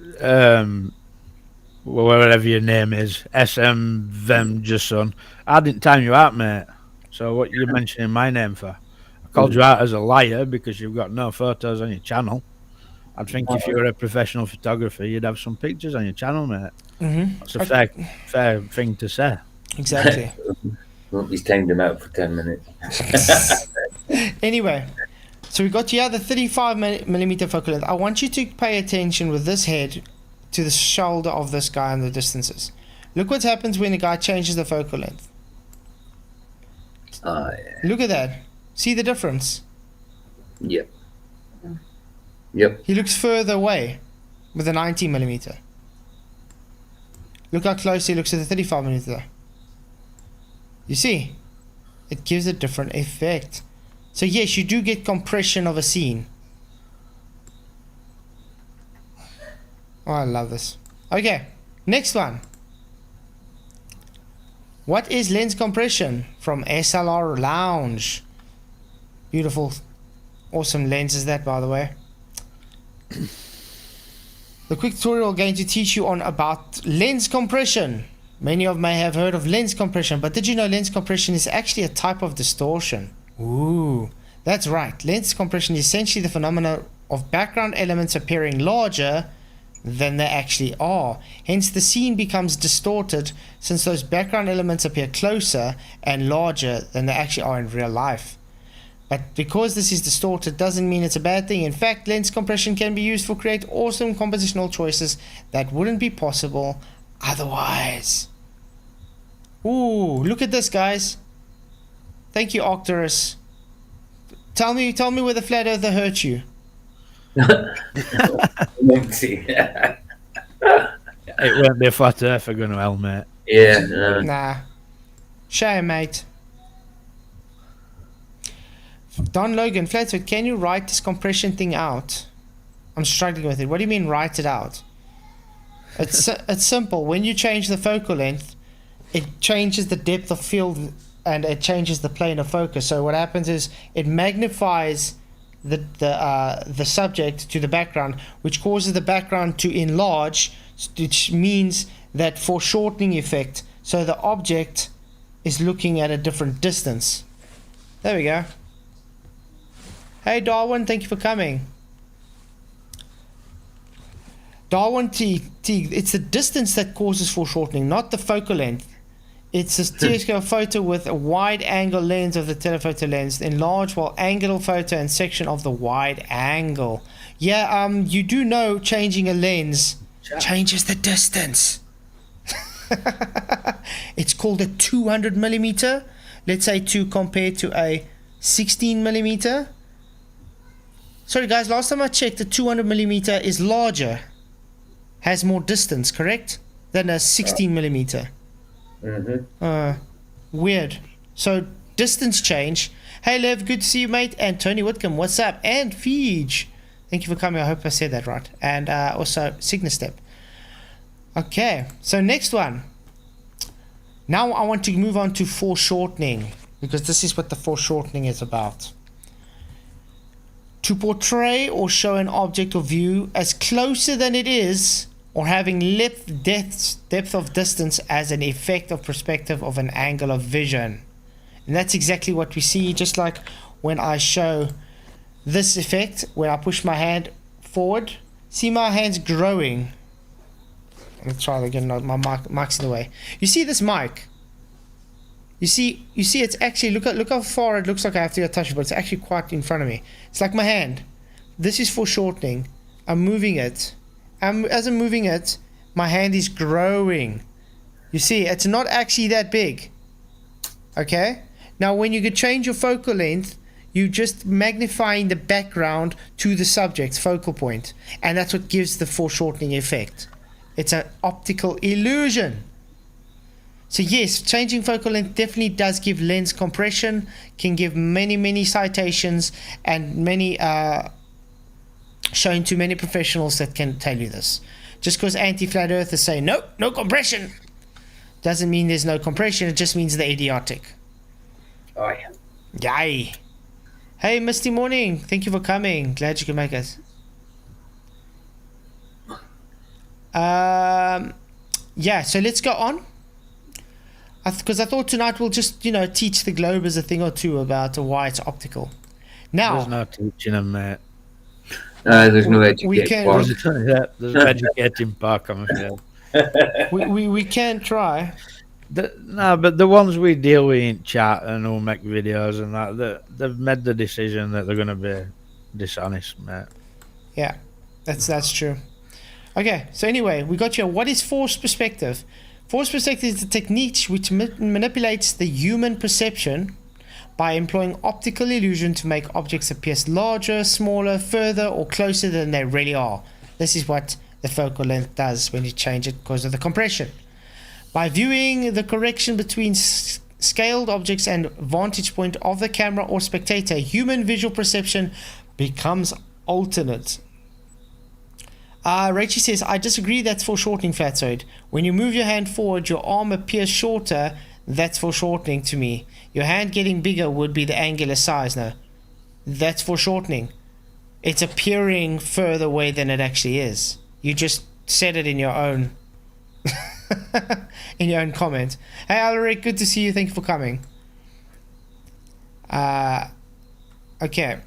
Speaker 4: Whatever your name is, SM Them Just Son. I didn't time you out, mate. So what you mentioning my name for? I called you out as a liar because you've got no photos on your channel. I think if you were a professional photographer, you'd have some pictures on your channel, mate. That's a fair thing to say.
Speaker 2: Exactly.
Speaker 3: Well, he's timed him out for 10 minutes.
Speaker 2: Anyway, so we got here the 35 millimeter focal length. I want you to pay attention with this head to the shoulder of this guy and the distances. Look what happens when a guy changes the focal length.
Speaker 3: Oh, yeah.
Speaker 2: Look at that. See the difference?
Speaker 3: Yep. Yep.
Speaker 2: He looks further away with a 90 millimeter. Look how close he looks at the 35 millimeter. You see? It gives a different effect. So yes, you do get compression of a scene. Oh, I love this. Okay, next one. What is lens compression? From SLR Lounge. Beautiful, awesome lens is that, by the way. The quick tutorial I'm going to teach you on about lens compression. Many of you may have heard of lens compression, but did you know lens compression is actually a type of distortion? Ooh, that's right. Lens compression is essentially the phenomenon of background elements appearing larger than they actually are. Hence the scene becomes distorted since those background elements appear closer and larger than they actually are in real life. But because this is distorted doesn't mean it's a bad thing. In fact, lens compression can be used for create awesome compositional choices that wouldn't be possible otherwise. Ooh, look at this, guys. Thank you, Octorus. Tell me where the flat earther hurt you.
Speaker 3: Empty.
Speaker 4: It won't be a flat earther going to Ellemnet.
Speaker 3: Yeah. No.
Speaker 2: Nah. Shame, mate. Don Logan, Flatzoid, can you write this compression thing out? I'm struggling with it. What do you mean write it out? It's simple. When you change the focal length, it changes the depth of field and it changes the plane of focus. So what happens is it magnifies the subject to the background, which causes the background to enlarge, which means that foreshortening effect. So the object is looking at a different distance. There we go. Hey Darwin, thank you for coming. Darwin T, it's the distance that causes foreshortening, not the focal length. It's a stereoscope photo with a wide angle lens of the telephoto lens, enlarged while angular photo and section of the wide angle. Yeah, you do know changing a lens changes the distance. It's called a 200 millimeter. Let's say to compare to a 16 millimeter. Sorry guys, last time I checked, the 200 millimeter is larger, has more distance, correct, than a 16 millimeter. Weird. So distance change. Hey Lev, good to see you, mate. And Tony Whitcomb, what's up? And Feege, thank you for coming. I hope I said that right. And also Signastep. Okay, so next one. Now I want to move on to foreshortening, because this is what the foreshortening is about. To portray or show an object or view as closer than it is, or having depth of distance as an effect of perspective of an angle of vision. And that's exactly what we see, just like when I show this effect, where I push my hand forward. See my hands growing. Let's try it again. No, my mic's in the way. You see this mic? You see it's actually, look how far it looks like I have to go touch it, but it's actually quite in front of me. It's like my hand. This is foreshortening. I'm moving it. As I'm moving it, my hand is growing. You see, it's not actually that big. Okay? Now when you could change your focal length, you just magnifying the background to the subject's focal point. And that's what gives the foreshortening effect. It's an optical illusion. So yes, changing focal length definitely does give lens compression, can give many citations, and many shown to many professionals that can tell you this. Just because anti-flat earthers say no compression, doesn't mean there's no compression. It just means they're idiotic.
Speaker 3: Oh yeah.
Speaker 2: Yay. Hey Misty Morning, thank you for coming. Glad you could make us. Yeah, so let's go on. Because I thought tonight we'll just, teach the Globers a thing or two about why it's optical. Now,
Speaker 4: There's no teaching them, mate.
Speaker 3: There's no education.
Speaker 2: we can
Speaker 4: There's no educating back, I'm afraid.
Speaker 2: we can try.
Speaker 4: No, but the ones we deal with in chat and who make videos and that, they've made the decision that they're going to be dishonest, mate.
Speaker 2: Yeah, that's true. Okay, so anyway, we got here. What is forced perspective? Forced perspective is the technique which manipulates the human perception by employing optical illusion to make objects appear larger, smaller, further, or closer than they really are. This is what the focal length does when you change it because of the compression. By viewing the correction between scaled objects and vantage point of the camera or spectator, human visual perception becomes alternate. Rachel says, I disagree, that's foreshortening, Flatzoid. When you move your hand forward, your arm appears shorter. That's foreshortening to me. Your hand getting bigger would be the angular size. No, that's foreshortening. It's appearing further away than it actually is. You just said it in your own in your own comment. Hey Alaric, good to see you. Thank you for coming. Okay.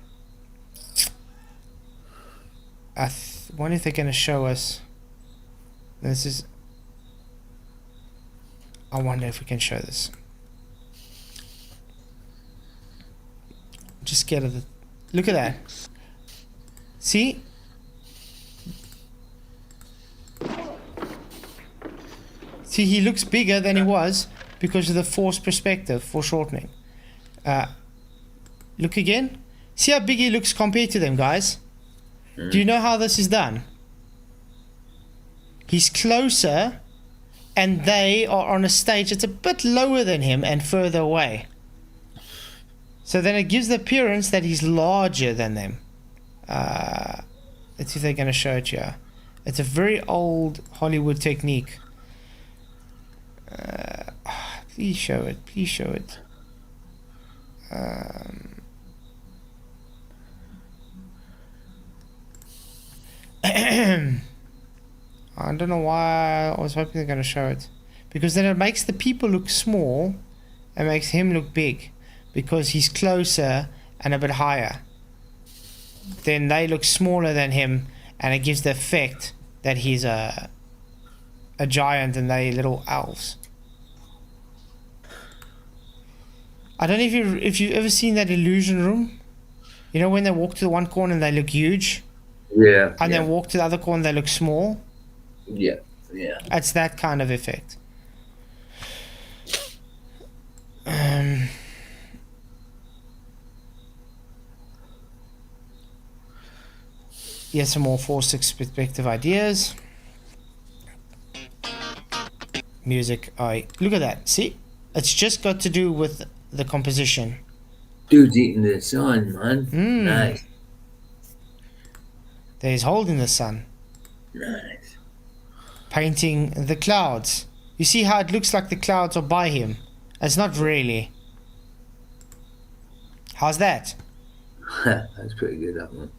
Speaker 2: I wonder if they're going to show us. This is. I wonder if we can show this. Just get it. Look at that. See? See, he looks bigger than he was because of the forced perspective, foreshortening. Look again. See how big he looks compared to them, guys? Do you know how this is done? He's closer and they are on a stage that's a bit lower than him and further away. So then it gives the appearance that he's larger than them. Let's see if they're going to show it here. It's a very old Hollywood technique. Please show it. Please show it. I don't know why I was hoping they're going to show it. Because then it makes the people look small and makes him look big. Because he's closer and a bit higher. then they look smaller than him, and it gives the effect that he's a giant and they little elves. I don't know if you've ever seen that illusion room. You know when they walk to the one corner and they look huge,
Speaker 3: Yeah.
Speaker 2: and
Speaker 3: yeah.
Speaker 2: then walk to the other corner they look small.
Speaker 3: Yeah. Yeah.
Speaker 2: It's that kind of effect. Here's some more 4-6 perspective ideas. Music. Look at that. See? It's just got to do with the composition.
Speaker 3: Dude's eating the sun, man. Nice.
Speaker 2: There's holding the sun.
Speaker 3: Nice.
Speaker 2: Painting the clouds. You see how it looks like the clouds are by him? It's not really. How's that?
Speaker 3: That's pretty good, that one.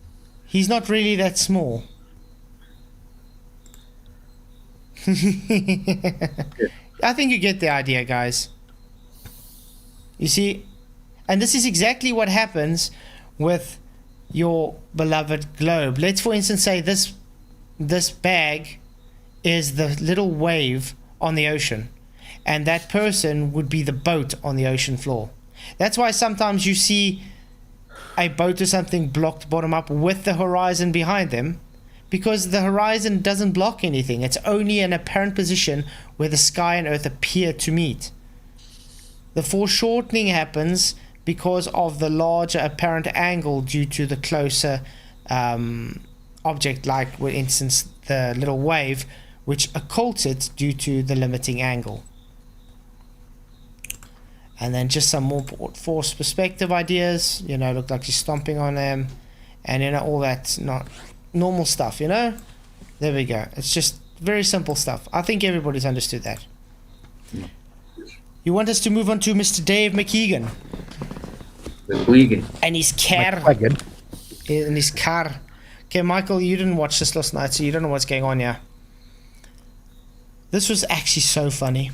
Speaker 2: He's not really that small. I think you get the idea, guys. You see? And this is exactly what happens with your beloved globe. Let's, for instance, say this bag is the little wave on the ocean, and that person would be the boat on the ocean floor. That's why sometimes you see a boat or something blocked bottom up with the horizon behind them, because the horizon doesn't block anything. It's only an apparent position where the sky and earth appear to meet. The foreshortening happens because of the larger apparent angle due to the closer object, like for instance the little wave, which occults it due to the limiting angle. And then just some more forced perspective ideas, you know, look like you're stomping on them, and you know, all that not normal stuff, you know. There we go. It's just very simple stuff. I think everybody's understood that. You want us to move on to Mr. Dave McKeegan
Speaker 3: The vegan.
Speaker 2: and his car.
Speaker 4: Wagon.
Speaker 2: In his car. Okay, Michael, you didn't watch this last night, so you don't know what's going on here. This was actually so funny.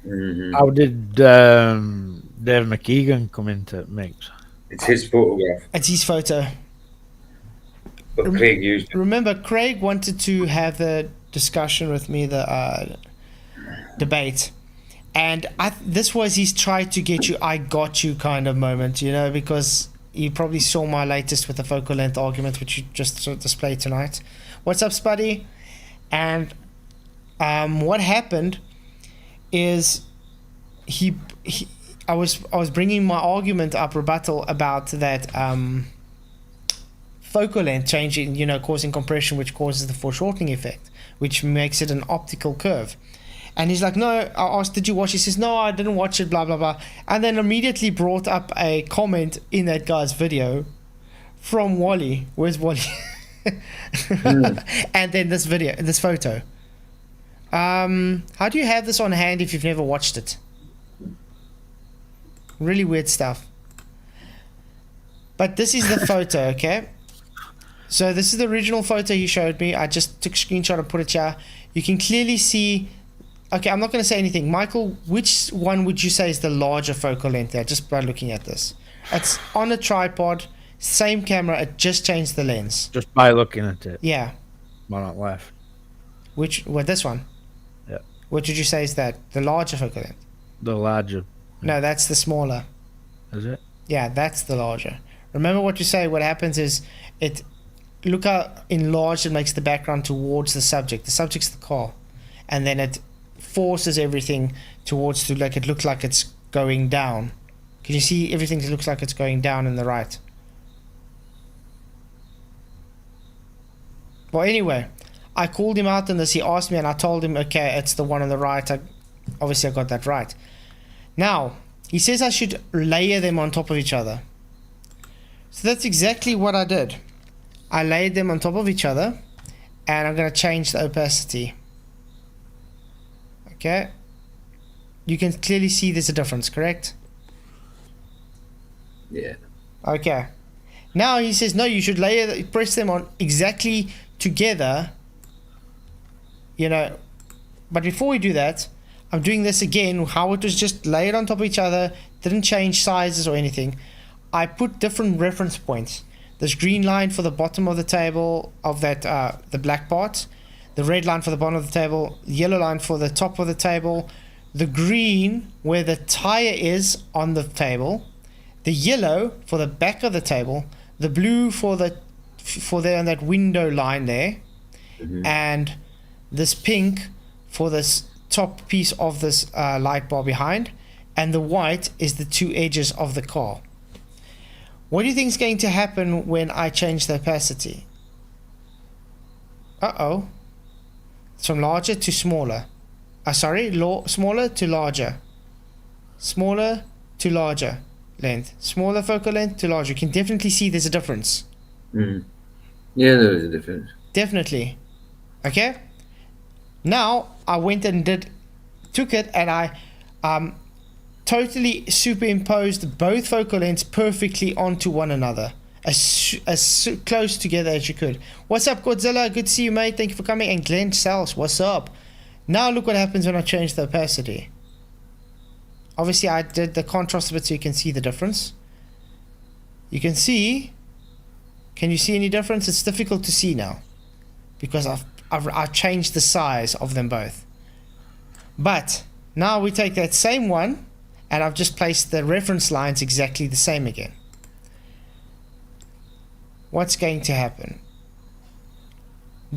Speaker 3: Mm-hmm.
Speaker 4: How did Dave McKeegan come into mix?
Speaker 3: It's his photograph,
Speaker 2: It's his photo.
Speaker 3: but Craig used it.
Speaker 2: Remember, Craig wanted to have the discussion with me, the debate, and this was his try to get you, I got you kind of moment, you know, because you probably saw my latest with the focal length argument, which you just displayed tonight. What's up, Spuddy? And what happened is I was bringing my argument up, rebuttal about that focal length changing, you know, causing compression, which causes the foreshortening effect, which makes it an optical curve. And he's like, no, I asked, did you watch? He says, no, I didn't watch it, blah, blah, blah. And then immediately brought up a comment in that guy's video from Wally. Where's Wally? And then this photo. How do you have this on hand if you've never watched it? Really weird stuff. But this is the photo, okay? So this is the original photo he showed me. I just took a screenshot and put it here. You can clearly see... Okay, I'm not going to say anything. Michael, which one would you say is the larger focal length there, just by looking at this? It's on a tripod, same camera, it just changed the lens.
Speaker 4: Just by looking at it.
Speaker 2: Yeah.
Speaker 4: One on left.
Speaker 2: This one?
Speaker 4: Yeah.
Speaker 2: What would you say is that? The larger focal length?
Speaker 4: The larger.
Speaker 2: No, that's the smaller.
Speaker 4: Is it?
Speaker 2: Yeah, that's the larger. Remember what you say, what happens is, look how enlarged it makes the background towards the subject. The subject's the car. And then it forces everything towards to like it looks like it's going down. Can you see everything that looks like it's going down in the right? Well, anyway, I called him out on this. He asked me and I told him, okay, it's the one on the right. Obviously I got that right. Now, he says I should layer them on top of each other. So that's exactly what I did. I laid them on top of each other, and I'm going to change the opacity. Okay. You can clearly see there's a difference, correct?
Speaker 3: Yeah.
Speaker 2: Okay. Now he says, no, you should press them on exactly together, you know. But before we do that, I'm doing this again, how it was just layered on top of each other, didn't change sizes or anything. I put different reference points. This green line for the bottom of the table of that the black part, the red line for the bottom of the table, yellow line for the top of the table, the green where the tire is on the table, the yellow for the back of the table, the blue for there on that window line there, and this pink for this top piece of this light bar behind, and the white is the two edges of the car. What do you think is going to happen when I change the opacity? Uh-oh. It's from larger to smaller. Smaller to larger. Smaller to larger length. Smaller focal length to larger. You can definitely see there's a difference.
Speaker 3: Yeah, there is a difference.
Speaker 2: Definitely. Okay? Now, I went and took it and I totally superimposed both focal lengths perfectly onto one another. As close together as you could. What's up, Godzilla? Good to see you, mate. Thank you for coming. And Glenn Sells, what's up? Now look what happens when I change the opacity. Obviously, I did the contrast a bit so you can see the difference. You can see. Can you see any difference? It's difficult to see now because I've changed the size of them both. But now we take that same one and I've just placed the reference lines exactly the same again. What's going to happen?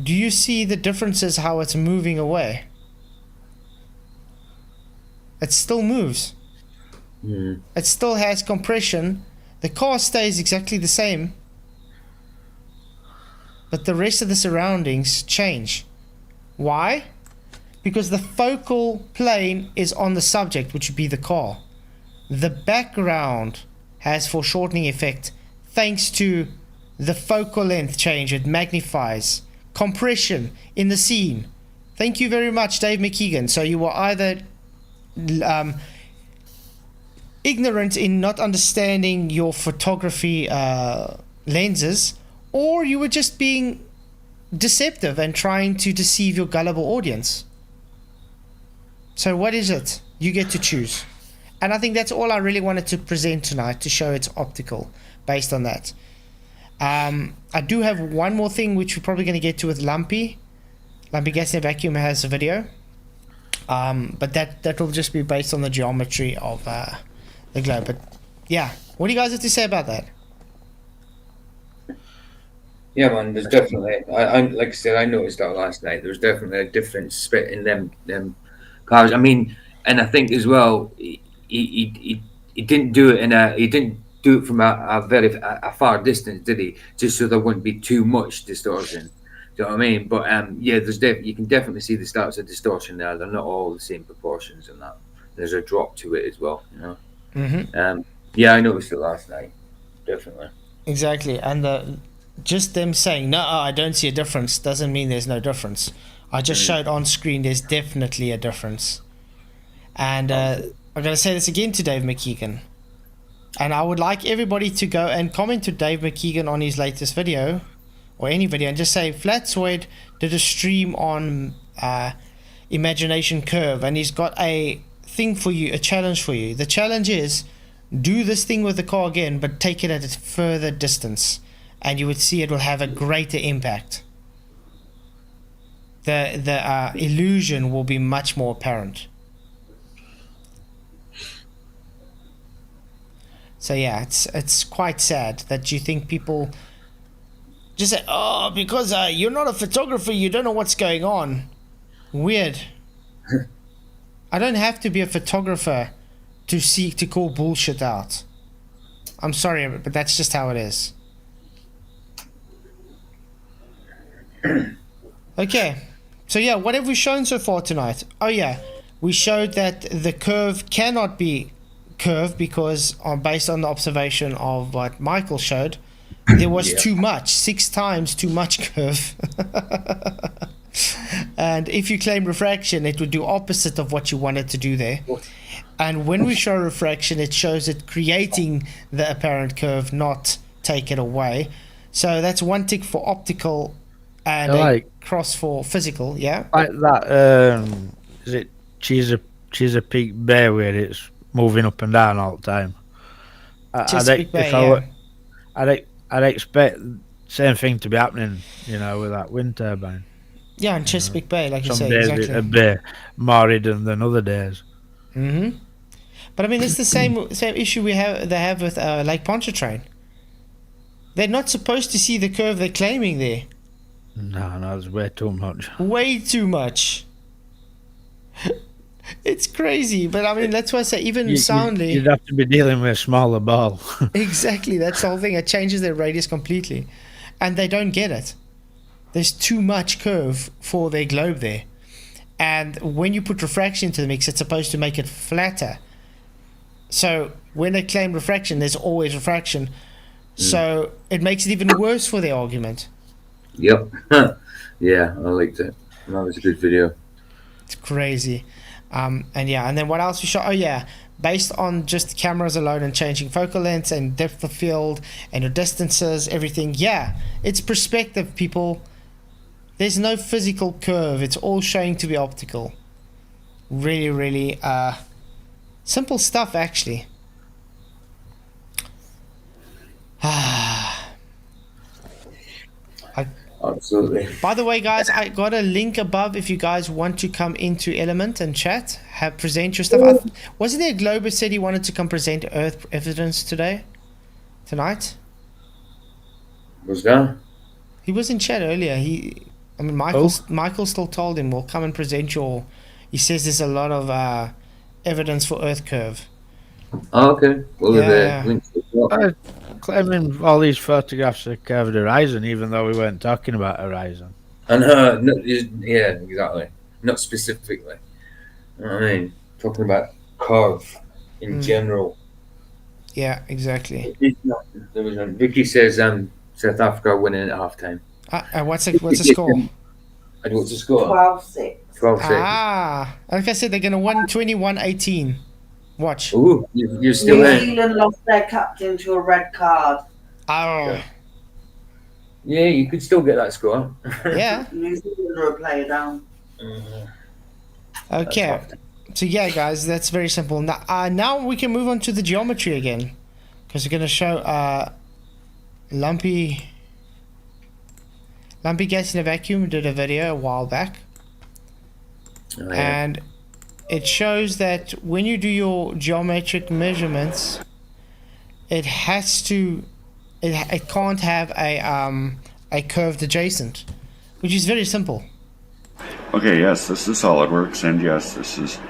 Speaker 2: Do you see the differences how it's moving away? It still moves. It still has compression. The car stays exactly the same, but the rest of the surroundings change. Why? Because the focal plane is on the subject, which would be the car. The background has foreshortening effect thanks to the focal length change. It magnifies compression in the scene. Thank you very much, Dave McKeegan. So you were either ignorant in not understanding your photography lenses, or you were just being deceptive and trying to deceive your gullible audience. So what is it? You get to choose. And I think that's all I really wanted to present tonight, to show it's optical based on that. I do have one more thing which we're probably going to get to with Lumpy. Lumpy Gas and Vacuum has a video. But that will just be based on the geometry of the globe. But yeah, what do you guys have to say about that?
Speaker 3: Yeah, man, there's definitely, I like I said, I noticed that last night. There's definitely a difference split in them cars. I mean, and I think as well, he didn't do it he didn't do it from a far distance, did he? Just so there wouldn't be too much distortion. Do you know what I mean? But yeah, you can definitely see the starts of distortion there. They're not all the same proportions and that. There's a drop to it as well, you know. Yeah, I noticed it last night, definitely.
Speaker 2: Exactly, and just them saying no, I don't see a difference doesn't mean there's no difference. I just showed on screen there's definitely a difference, and I'm gonna say this again to Dave McKeegan, and I would like everybody to go and comment to Dave McKeegan on his latest video, or any video, and just say Flatzoid did a stream on Imagination Curve, and he's got a thing for you, a challenge for you. The challenge is do this thing with the car again, but take it at a further distance, and you would see it will have a greater impact. The illusion will be much more apparent. So yeah, it's quite sad that you think people just say, oh, because you're not a photographer, you don't know what's going on. Weird. I don't have to be a photographer to call bullshit out. I'm sorry, but that's just how it is. Okay, so yeah, what have we shown so far tonight? Oh yeah, we showed that the curve cannot be curved because based on the observation of what Michael showed, there was too much, 6 times too much curve. And if you claim refraction, it would do opposite of what you wanted to do there. And when we show refraction, it shows it creating the apparent curve, not take it away. So that's one tick for optical and a cross for physical, yeah?
Speaker 4: Like that, is it Chesapeake Bay where it's moving up and down all the time?
Speaker 2: Chesapeake Bay, yeah.
Speaker 4: I'd expect same thing to be happening, you know, with that wind turbine.
Speaker 2: Yeah, in Chesapeake Bay, like you
Speaker 4: Some
Speaker 2: say,
Speaker 4: days
Speaker 2: exactly.
Speaker 4: it'd be more hidden than other days.
Speaker 2: Mm-hmm. But I mean, it's the same issue they have with Lake Pontchartrain. They're not supposed to see the curve they're claiming there.
Speaker 4: No, there's way too much.
Speaker 2: Way too much. It's crazy, but I mean, that's why I say even soundly.
Speaker 4: You'd have to be dealing with a smaller ball.
Speaker 2: Exactly, that's the whole thing. It changes their radius completely, and they don't get it. There's too much curve for their globe there, and when you put refraction into the mix, it's supposed to make it flatter. So when they claim refraction, there's always refraction. So it makes it even worse for their argument.
Speaker 3: Yep. Yeah, I liked it. That was a good video.
Speaker 2: It's crazy. And then what else we shot? Oh yeah, based on just cameras alone and changing focal lengths and depth of field and your distances, everything. Yeah, it's perspective, people. There's no physical curve. It's all showing to be optical. Really, really simple stuff, actually.
Speaker 3: Absolutely.
Speaker 2: By the way, guys, I got a link above if you guys want to come into Ellemnet and chat, present your stuff. Wasn't there a Glober said he wanted to come present Earth evidence tonight?
Speaker 3: Was that?
Speaker 2: He was in chat earlier. Michael still told him, "Well, come and present your." He says there's a lot of evidence for Earth curve.
Speaker 3: Oh, okay. Well,
Speaker 2: Yeah.
Speaker 3: the links as well.
Speaker 4: Claiming all these photographs of curved horizon, even though we weren't talking about horizon.
Speaker 3: And yeah, exactly. Not specifically. You know what I mean? Talking about curve in general.
Speaker 2: Yeah, exactly.
Speaker 3: There was one. Vicky says South Africa are winning at halftime.
Speaker 2: What's the score?
Speaker 3: And what's the score?
Speaker 5: 12-6.
Speaker 3: 12-6.
Speaker 2: Like I said, they're gonna win 21-18. Watch.
Speaker 3: Ooh, you're still
Speaker 5: New
Speaker 3: in.
Speaker 5: Zealand lost their captain to a red card.
Speaker 2: Oh,
Speaker 3: Yeah, you could still get that score.
Speaker 2: yeah.
Speaker 5: New Zealand are a player down.
Speaker 2: Okay. So yeah, guys, that's very simple. Now we can move on to the geometry again, because we're gonna show lumpy gas in a vacuum. We did a video a while back, and it shows that when you do your geometric measurements, it can't have a curved adjacent, which is very simple.
Speaker 8: Okay, yes, this is SolidWorks, and yes, this is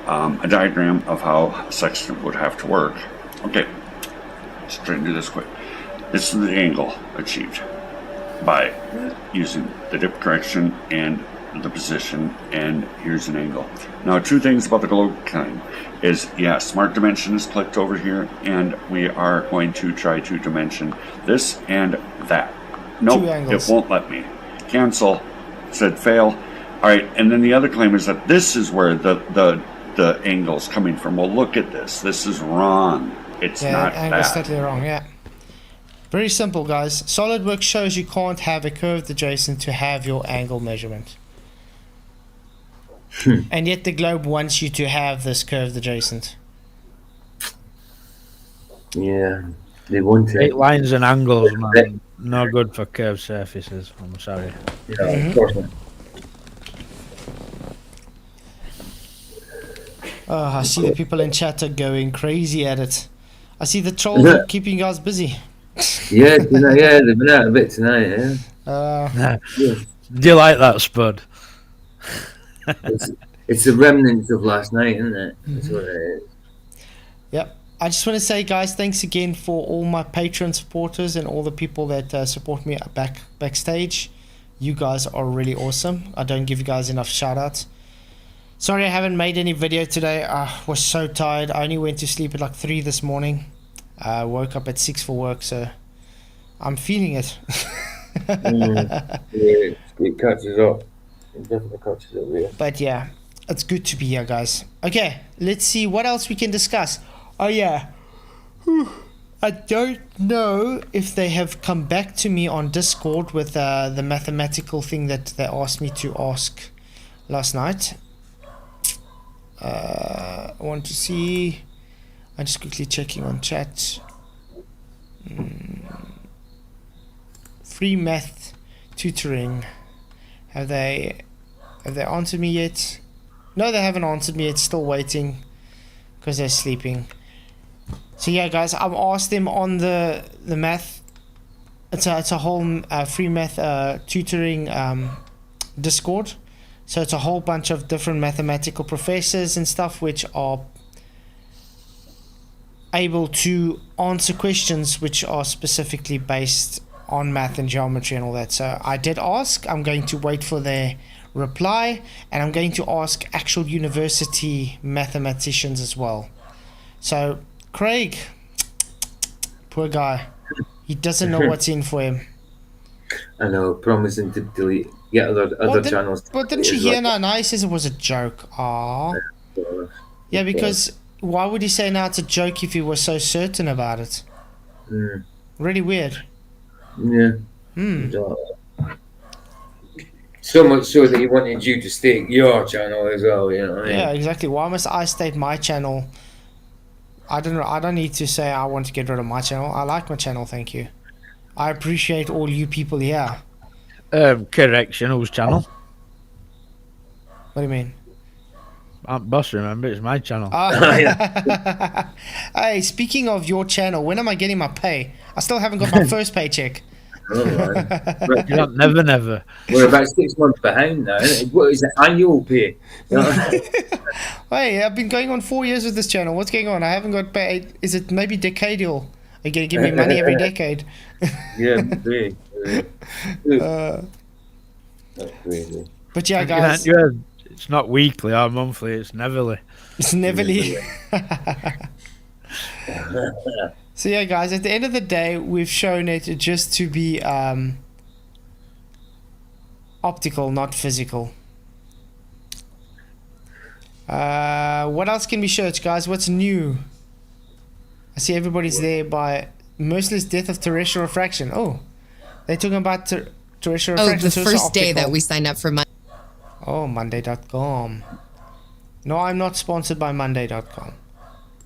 Speaker 8: a diagram of how a sextant would have to work. Okay, let's try and do this quick. This is the angle achieved by using the dip correction and the position, and here's an angle. Now, two things about the globe kind is, yes, smart dimension is clicked over here, and we are going to try to dimension this and that. Nope, it won't let me. Cancel, said fail. All right, and then the other claim is that this is where the angle's coming from. Well, look at this. This is wrong. It's not that.
Speaker 2: Angle's totally wrong, yeah. Very simple, guys. SolidWorks shows you can't have a curved adjacent to have your angle measurement. And yet the globe wants you to have this curved adjacent.
Speaker 3: Yeah, they want it.
Speaker 4: Straight lines and angles, man. No good for curved surfaces. I'm sorry.
Speaker 3: Yeah, of course not.
Speaker 2: Oh, I see the people in chat are going crazy at it. I see the trolls are keeping you guys busy.
Speaker 3: Yeah, tonight, yeah, they've been out a bit tonight, yeah.
Speaker 4: Do you like that, Spud?
Speaker 3: It's the remnants of last night, isn't it? That's what it is.
Speaker 2: Yep. I just want to say, guys, thanks again for all my Patreon supporters and all the people that support me backstage. You guys are really awesome. I don't give you guys enough shout outs. Sorry I haven't made any video today. I was so tired. I only went to sleep at like 3 this morning. I woke up at 6 for work, so I'm feeling it.
Speaker 3: Yeah, it catches up. It definitely catches up here.
Speaker 2: But yeah, it's good to be here, guys. Okay, let's see what else we can discuss. Oh yeah, I don't know if they have come back to me on Discord with the mathematical thing that they asked me to ask last night. I want to see. I'm just quickly checking on chat. free math tutoring. Have they answered me yet? No, they haven't answered me. It's still waiting because they're sleeping. So yeah, guys, I've asked them on the math. It's a whole free math tutoring Discord. So it's a whole bunch of different mathematical professors and stuff which are able to answer questions which are specifically based on math and geometry and all that. So I did ask. I'm going to wait for their reply, and I'm going to ask actual university mathematicians as well. So Craig, poor guy, he doesn't know what's in for him.
Speaker 3: I know, promising to delete, get other channels.
Speaker 2: But didn't you hear now? He says it was a joke. Aww. Yeah, because why would he say now it's a joke if he was so certain about it? Really weird.
Speaker 3: Yeah. So much so that he wanted you to stake your channel as well, you know what I mean?
Speaker 2: Yeah, exactly. Why must I state my channel? I don't know. I don't need to say I want to get rid of my channel. I like my channel, thank you. I appreciate all you people here.
Speaker 4: Correction, whose channel?
Speaker 2: What do you mean?
Speaker 4: I'm boss, remember? It's my channel.
Speaker 2: Hey, speaking of your channel, when am I getting my pay? I still haven't got my first paycheck.
Speaker 3: Right.
Speaker 4: You're not never.
Speaker 3: We're about 6 months behind now. What is it? Annual pay?
Speaker 2: Hey, I've been going on 4 years with this channel. What's going on? I haven't got paid. Is it maybe decadal? Are you going to give me money every decade?
Speaker 3: Yeah, really. That's crazy.
Speaker 2: But yeah, guys.
Speaker 4: It's not weekly or monthly, it's neverly.
Speaker 2: It's neverly. So yeah, guys, at the end of the day, we've shown it just to be optical, not physical. What else can we search, guys? What's new? I see everybody's there by merciless death of terrestrial refraction. Oh, they're talking about terrestrial refraction.
Speaker 9: Oh, the first day that we signed up for Monday.
Speaker 2: Oh, Monday.com. No, I'm not sponsored by Monday.com.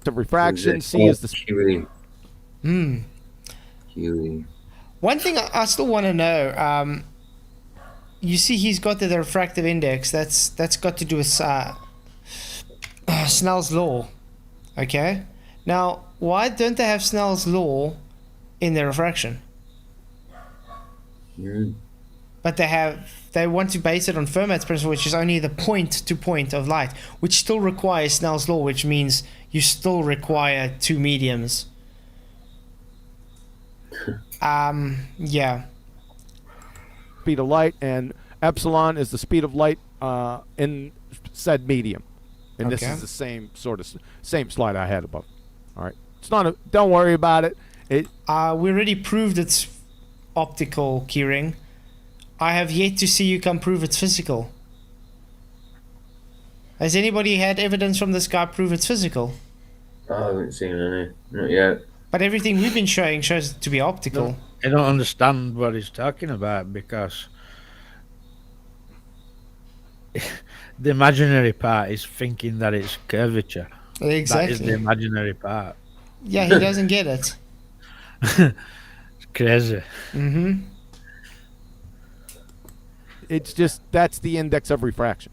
Speaker 10: The refraction, C is the...
Speaker 2: One thing I still want to know, you see he's got the refractive index. That's got to do with Snell's law. Okay? Now, why don't they have Snell's law in their refraction? But they want to base it on Fermat's principle, which is only the point to point of light, which still requires Snell's law, which means you still require two mediums. Yeah.
Speaker 10: Speed of light, and epsilon is the speed of light in said medium. And this is the same slide I had above. All right. It's not a, don't worry about it.
Speaker 2: We already proved it's optical, keyring. I have yet to see you come prove it's physical. Has anybody had evidence from this guy prove it's physical?
Speaker 3: I haven't seen any. Not yet.
Speaker 2: But everything we've been showing shows it to be optical.
Speaker 4: I don't understand what he's talking about, because the imaginary part is thinking that it's curvature.
Speaker 2: Exactly.
Speaker 4: That is the imaginary part.
Speaker 2: Yeah, he doesn't get it.
Speaker 4: It's crazy.
Speaker 10: It's just, that's the index of refraction.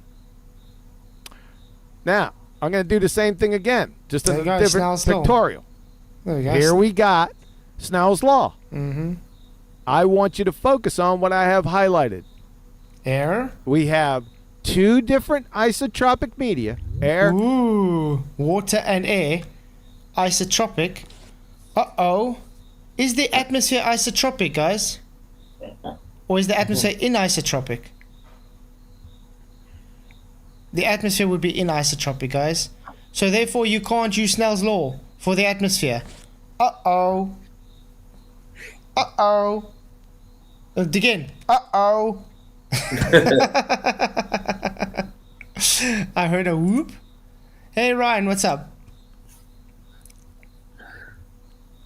Speaker 10: Now, I'm going to do the same thing again, just in a different pictorial. Here we got Snell's law. I want you to focus on what I have highlighted.
Speaker 2: Air.
Speaker 10: We have two different isotropic media. Air.
Speaker 2: Ooh, water and air. Isotropic. Uh-oh. Is the atmosphere isotropic, guys? Or is the atmosphere anisotropic? The atmosphere would be anisotropic, guys. So therefore you can't use Snell's law for the atmosphere. Uh-oh. Uh-oh. Again. Uh-oh. I heard a whoop. Hey Ryan, what's up?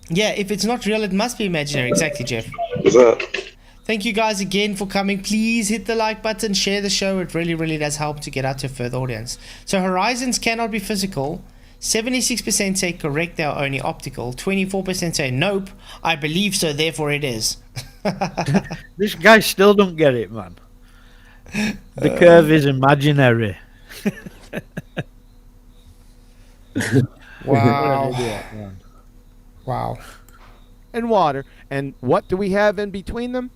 Speaker 2: Yeah, if it's not real, it must be imaginary. Exactly, Jeff.
Speaker 11: What's up?
Speaker 2: Thank you guys again for coming. Please hit the like button, share the show. It really, really does help to get out to a further audience. So horizons cannot be physical. 76% say correct, they are only optical. 24% say nope, I believe so, therefore it is.
Speaker 4: This guy still don't get it, man. The curve is imaginary. What
Speaker 2: Wow.
Speaker 4: an idiot, man.
Speaker 2: Wow.
Speaker 10: And water. And what do we have in between them?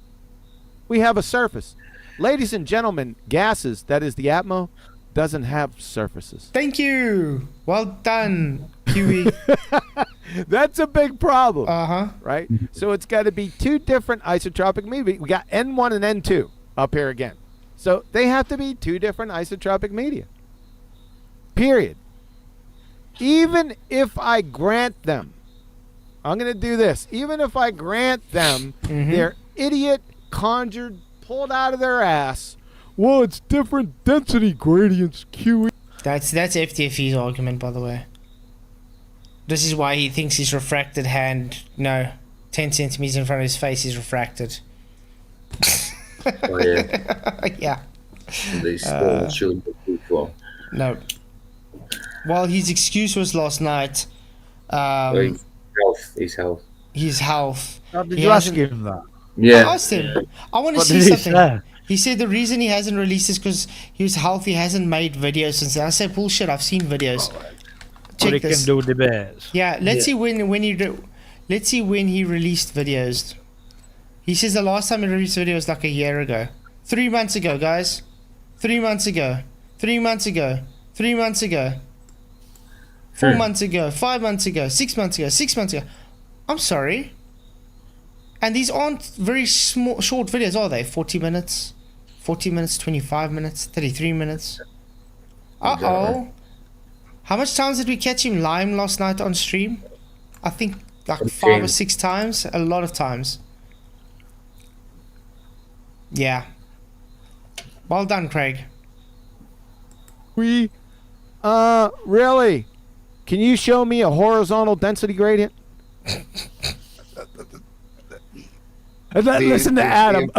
Speaker 10: We have a surface. Ladies and gentlemen, gases, that is the atmo, doesn't have surfaces.
Speaker 2: Thank you. Well done, Huey.
Speaker 10: That's a big problem,
Speaker 2: Uh-huh.
Speaker 10: right? So it's got to be two different isotropic media. We got N1 and N2 up here again. So they have to be two different isotropic media. Period. Even if I grant them, I'm going to do this. Even if I grant them their idiot conjured, pulled out of their ass, well, it's different density gradients, QE.
Speaker 2: That's FTFE's argument, by the way. This is why he thinks his refracted hand, 10 centimeters in front of his face is refracted.
Speaker 3: Oh, yeah.
Speaker 2: Yeah.
Speaker 3: These small children before.
Speaker 2: No. Well, his excuse was last night.
Speaker 3: His health.
Speaker 2: His health.
Speaker 4: How did
Speaker 2: He
Speaker 4: you ask
Speaker 2: hasn't-
Speaker 4: him that?
Speaker 3: Yeah.
Speaker 2: I asked him. I want to
Speaker 4: What
Speaker 2: see
Speaker 4: did he
Speaker 2: something.
Speaker 4: say?
Speaker 2: He said the reason he hasn't released is because his health. He hasn't made videos since. I said bullshit. I've seen videos.
Speaker 4: But
Speaker 2: Check
Speaker 4: he
Speaker 2: this.
Speaker 4: can do debates.
Speaker 2: Yeah, let's see when let's see when he released videos. He says the last time he released videos was like a year ago. 3 months ago, guys. 3 months ago. 3 months ago. 3 months ago. 4 months ago. 5 months ago. 6 months ago. 6 months ago. I'm sorry. And these aren't very short videos, are they? 40 minutes, 40 minutes, 25 minutes, 33 minutes. Uh-oh. How much times did we catch him lying last night on stream? I think like 5 or 6 times. A lot of times. Yeah. Well done, Craig.
Speaker 10: Really? Can you show me a horizontal density gradient? Listen to Adam.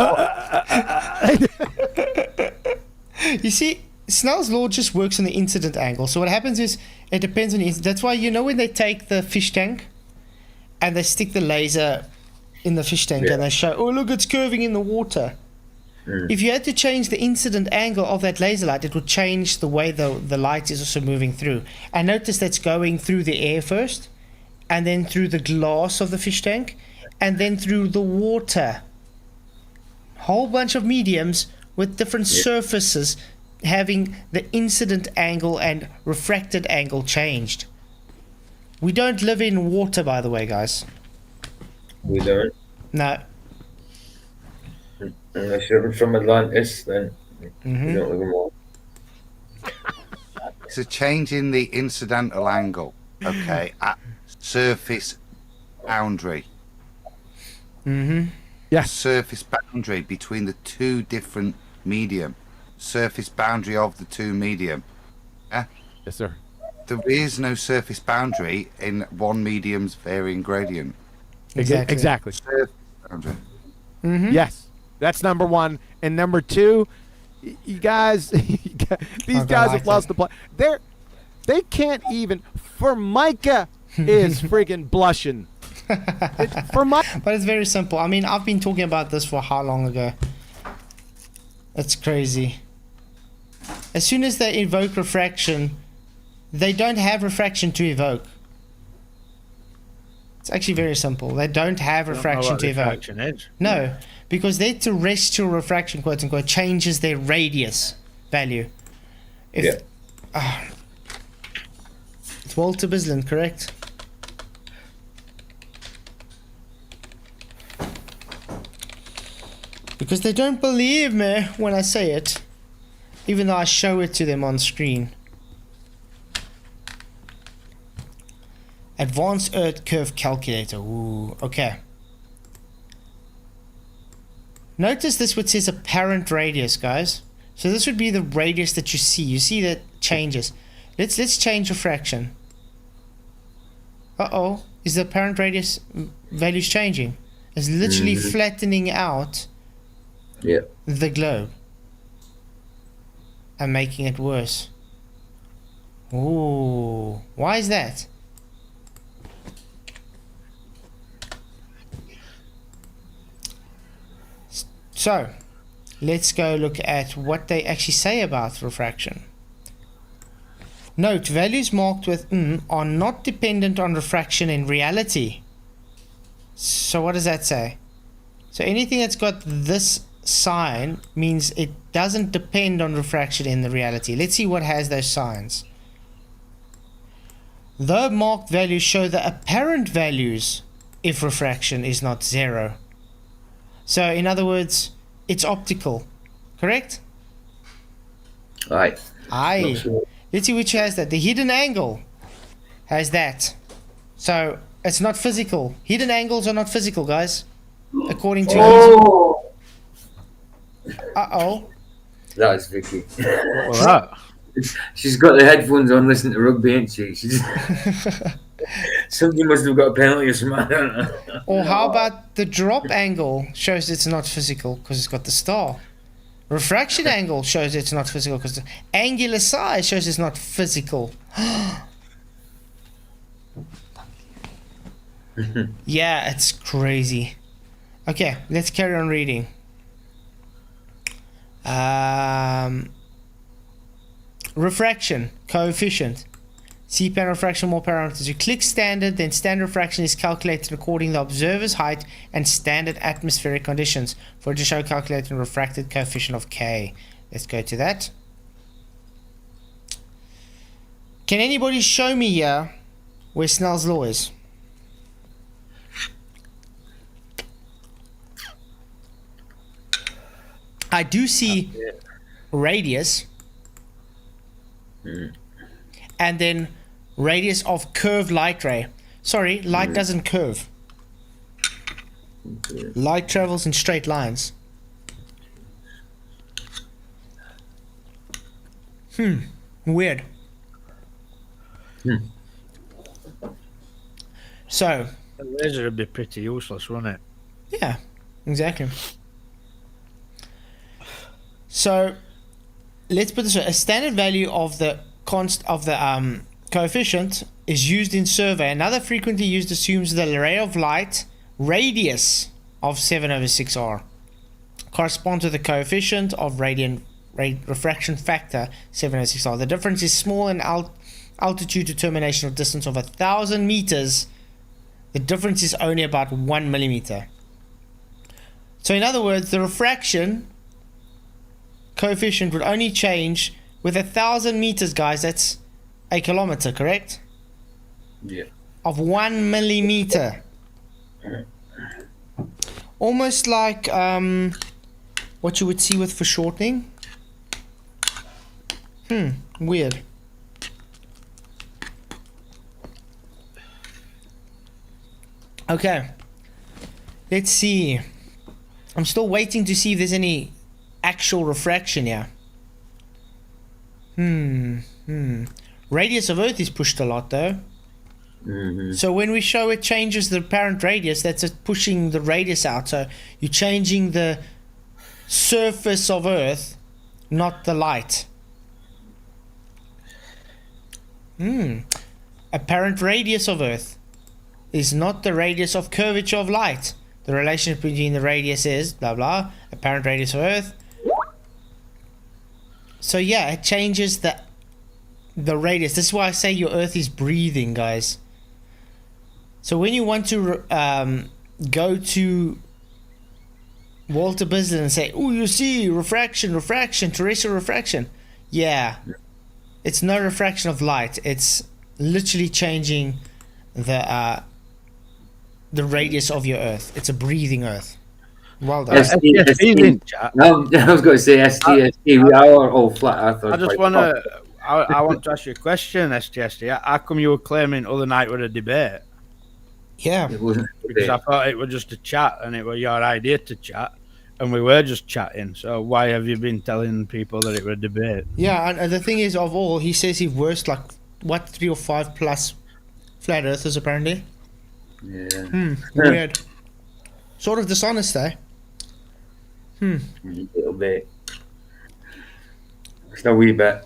Speaker 2: You see, Snell's law just works on the incident angle. So what happens is it depends on the incident. That's why when they take the fish tank and they stick the laser in the fish tank and they show, oh look, it's curving in the water. If you had to change the incident angle of that laser light, it would change the way the light is also moving through. And notice that's going through the air first, and then through the glass of the fish tank, and then through the water. Whole bunch of mediums with different surfaces having the incident angle and refracted angle changed. We don't live in water, by the way, guys.
Speaker 3: We don't.
Speaker 2: No.
Speaker 3: Unless you're from Atlantis, then you don't live in water.
Speaker 11: It's a change in the incidental angle, okay, at surface boundary.
Speaker 10: Yes.
Speaker 11: Surface boundary between the two different medium. Surface boundary of the two medium. Yeah?
Speaker 10: Yes, sir.
Speaker 11: There is no surface boundary in one medium's varying gradient.
Speaker 10: Exactly.
Speaker 11: Surface boundary.
Speaker 10: Yes. That's number one. And number two, you guys, these guys have lost the plot. They can't even. Formica is freaking blushing.
Speaker 2: But it's very simple. I mean, I've been talking about this for how long ago? It's crazy. As soon as they evoke refraction, they don't have refraction to evoke. It's actually very simple. They don't have refraction to evoke.
Speaker 4: Refraction is.
Speaker 2: No, because their terrestrial refraction, quote unquote, changes their radius value. It's Walter Bislin, correct? Because they don't believe me when I say it, even though I show it to them on screen. Advanced Earth Curve Calculator. Ooh, okay. Notice this what says apparent radius, guys. So this would be the radius that you see. You see that changes. Let's change refraction. Uh-oh. Is the apparent radius values changing? It's literally flattening out the globe and making it worse. Ooh. Why is that? So, let's go look at what they actually say about refraction. Note, values marked with are not dependent on refraction in reality. So what does that say? So anything that's got this sign means it doesn't depend on refraction in the reality. Let's see what has those signs. The marked values show the apparent values if refraction is not 0. So in other words, it's optical, correct?
Speaker 3: Right.
Speaker 2: Aye.
Speaker 3: Sure.
Speaker 2: Let's see which has that. The hidden angle has that. So it's not physical. Hidden angles are not physical, guys. According to Uh-oh.
Speaker 3: That is Vicky.
Speaker 4: What was that?
Speaker 3: She's got the headphones on listening to rugby, ain't she? She's somebody must have got a penalty or something. I don't know.
Speaker 2: Or how about the drop angle shows it's not physical because it's got the star. Refraction angle shows it's not physical because the angular size shows it's not physical. Yeah, it's crazy. Okay, let's carry on reading. Refraction coefficient. C-pan refraction, more parameters. You click standard, then standard refraction is calculated according to the observer's height and standard atmospheric conditions. For it to show calculated refracted coefficient of K. Let's go to that. Can anybody show me here where Snell's law is? I do see radius and then radius of curved light ray. Sorry, light doesn't curve. Light travels in straight lines. Weird. So,
Speaker 4: The laser would be pretty useless, wouldn't it?
Speaker 2: yeah, exactly. So let's put this way: a standard value of the coefficient is used in survey. Another frequently used assumes the ray of light radius of 7/6r correspond to the coefficient of refraction factor 7/6r. The difference is small in altitude determination of distance of 1,000 meters. The difference is only about 1 millimeter. So in other words, the refraction coefficient would only change with 1,000 meters, guys. That's a kilometer, correct?
Speaker 3: Yeah.
Speaker 2: Of 1 millimeter. Almost like what you would see with foreshortening. Weird. Okay. Let's see. I'm still waiting to see if there's any actual refraction here. Radius of Earth is pushed a lot though. So when we show it changes the apparent radius, that's it pushing the radius out. So you're changing the surface of Earth, not the light. Apparent radius of Earth is not the radius of curvature of light. The relationship between the radius is blah blah, apparent radius of Earth. So yeah, it changes the radius. This is why I say your Earth is breathing, guys. So when you want to go to Walter Bislett and say, "Oh, you see refraction, terrestrial refraction," yeah, it's no refraction of light. It's literally changing the radius of your Earth. It's a breathing Earth. Well done.
Speaker 3: No, I was going to say STST. We are all flat.
Speaker 4: I want to ask you a question, STST. How come you were claiming other night with a debate?
Speaker 2: Yeah.
Speaker 3: It wasn't
Speaker 4: Because I thought it was just a chat and it was your idea to chat and we were just chatting. So why have you been telling people that it was a debate?
Speaker 2: Yeah, and the thing is, of all, he says he versed like, 3 or 5 plus flat earthers apparently.
Speaker 3: Yeah.
Speaker 2: Weird. Sort of dishonest, eh?
Speaker 3: A little bit. It's a wee bit.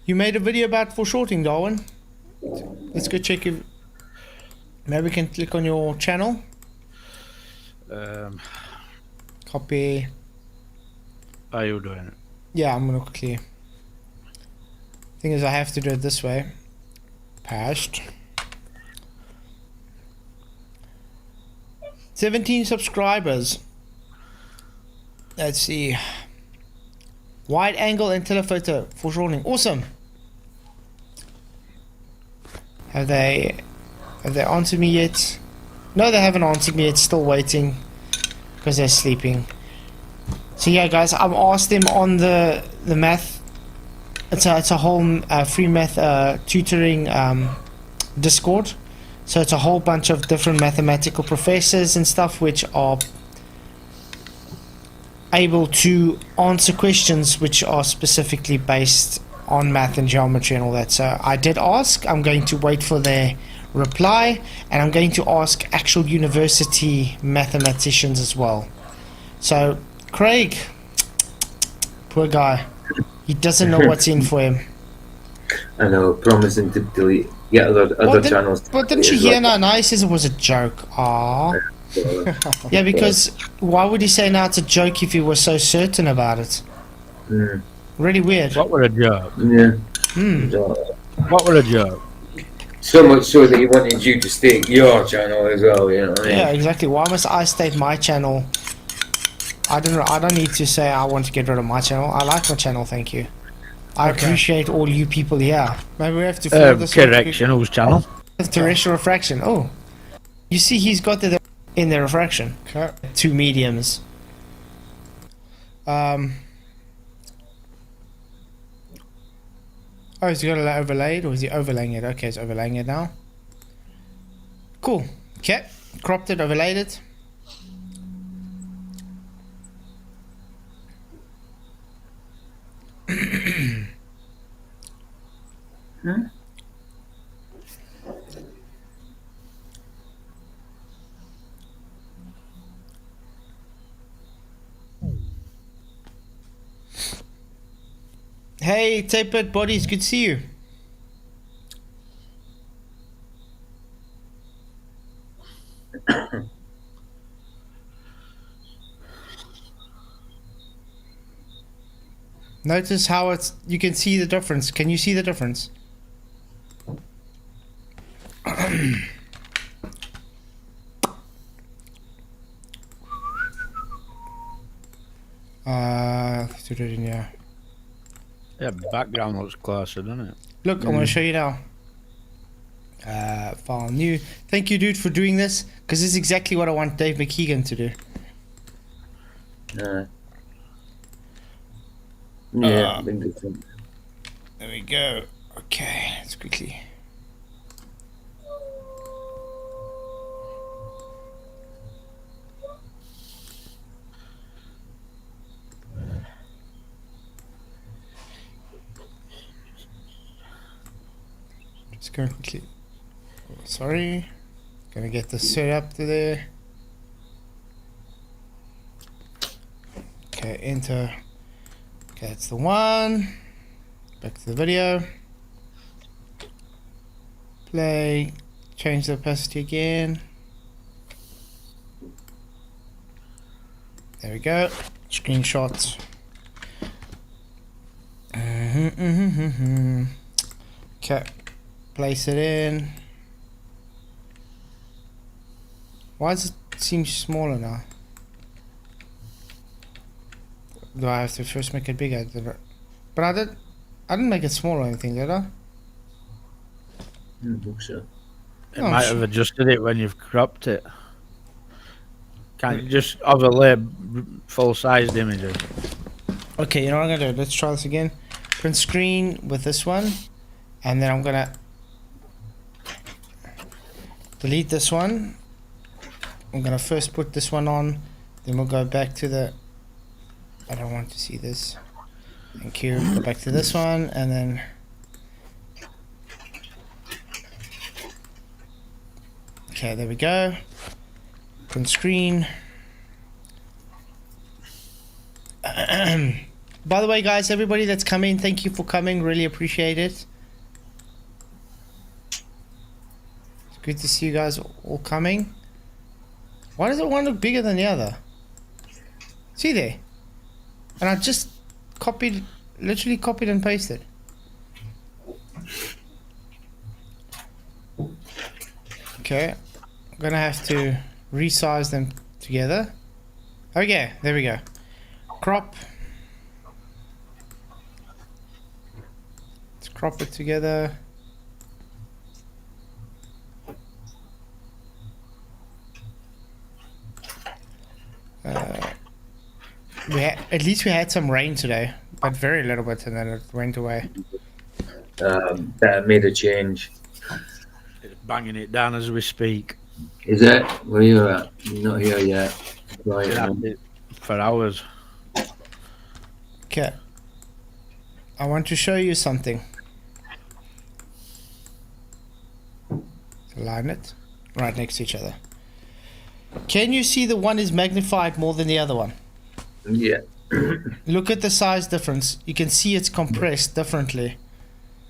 Speaker 2: You made a video about foreshortening, Darwin. Let's go check if Maybe we can click on your channel. Copy.
Speaker 4: Are you doing it?
Speaker 2: Yeah, I'm gonna quickly. Thing is, I have to do it this way. Passed. 17 subscribers. Let's see. Wide angle and telephoto foreshortening. Awesome. Have they answered me yet? No, they haven't answered me. It's still waiting because they're sleeping. So yeah, guys, I've asked them on the math. It's a whole free math tutoring Discord. So it's a whole bunch of different mathematical professors and stuff which are able to answer questions which are specifically based on math and geometry and all that. So I did ask. I'm going to wait for their reply, and I'm going to ask actual university mathematicians as well. So Craig, poor guy, he doesn't know what's in for him.
Speaker 3: I know, promising to delete other channels.
Speaker 2: But didn't you hear now? He says it was a joke. Aww. Yeah, because why would he say now it's a joke if he was so certain about it? Really weird.
Speaker 4: What were a joke?
Speaker 3: Yeah.
Speaker 4: What were a joke?
Speaker 3: So much so that he wanted you to stake your channel as well, you know what I mean?
Speaker 2: Yeah, exactly. Why must I state my channel? I don't know. I don't need to say I want to get rid of my channel. I like my channel, thank you. I appreciate all you people here. Maybe we have to follow this
Speaker 4: correction, whose channel?
Speaker 2: Terrestrial refraction. Oh. You see he's got the in the refraction. Okay. 2 mediums. Oh, is he got it overlaid, or is he overlaying it? Okay, he's overlaying it now. Cool. Okay. Cropped it, overlaid it. Hey, Tapered Bodies, good to see you. Notice how you can see the difference. Can you see the difference? Let's do it in here.
Speaker 4: Yeah, background looks closer, doesn't it?
Speaker 2: Look, I'm going to show you now. File new. Thank you, dude, for doing this, because this is exactly what I want Dave McKeegan to do.
Speaker 3: Yeah,
Speaker 2: there we go. Okay, let's quickly. Just going quickly. Oh, sorry. Gonna get this set up to there. Okay, enter. Okay, that's the one. Back to the video. Play. Change the opacity again. There we go. Screenshots. Okay. Place it in. Why does it seem smaller now? Do I have to first make it bigger? But I didn't make it small or anything, did I?
Speaker 3: So.
Speaker 4: It might have adjusted it when you've cropped it. Can't you just overlay full-sized images?
Speaker 2: Okay, you know what I'm gonna do? Let's try this again. Print screen with this one, and then I'm gonna delete this one. I'm gonna first put this one on, then we'll go back to the. I don't want to see this. Thank you. Go back to this one, and then. Okay, there we go. Print screen. By the way, guys, everybody that's coming, thank you for coming. Really appreciate it. Good to see you guys all coming. Why does one look bigger than the other? See there? And I just literally copied and pasted. Okay, I'm gonna have to resize them together. Okay, there we go. Crop. Let's crop it together. At least we had some rain today, but very little bit, and then it went away.
Speaker 3: That made a change.
Speaker 4: It's banging it down as we speak.
Speaker 3: Is it? Where you at? You're not here yet. Right.
Speaker 4: For hours.
Speaker 2: Okay. I want to show you something. Align it right next to each other. Can you see the one is magnified more than the other one?
Speaker 3: Yeah.
Speaker 2: Look at the size difference. You can see it's compressed differently.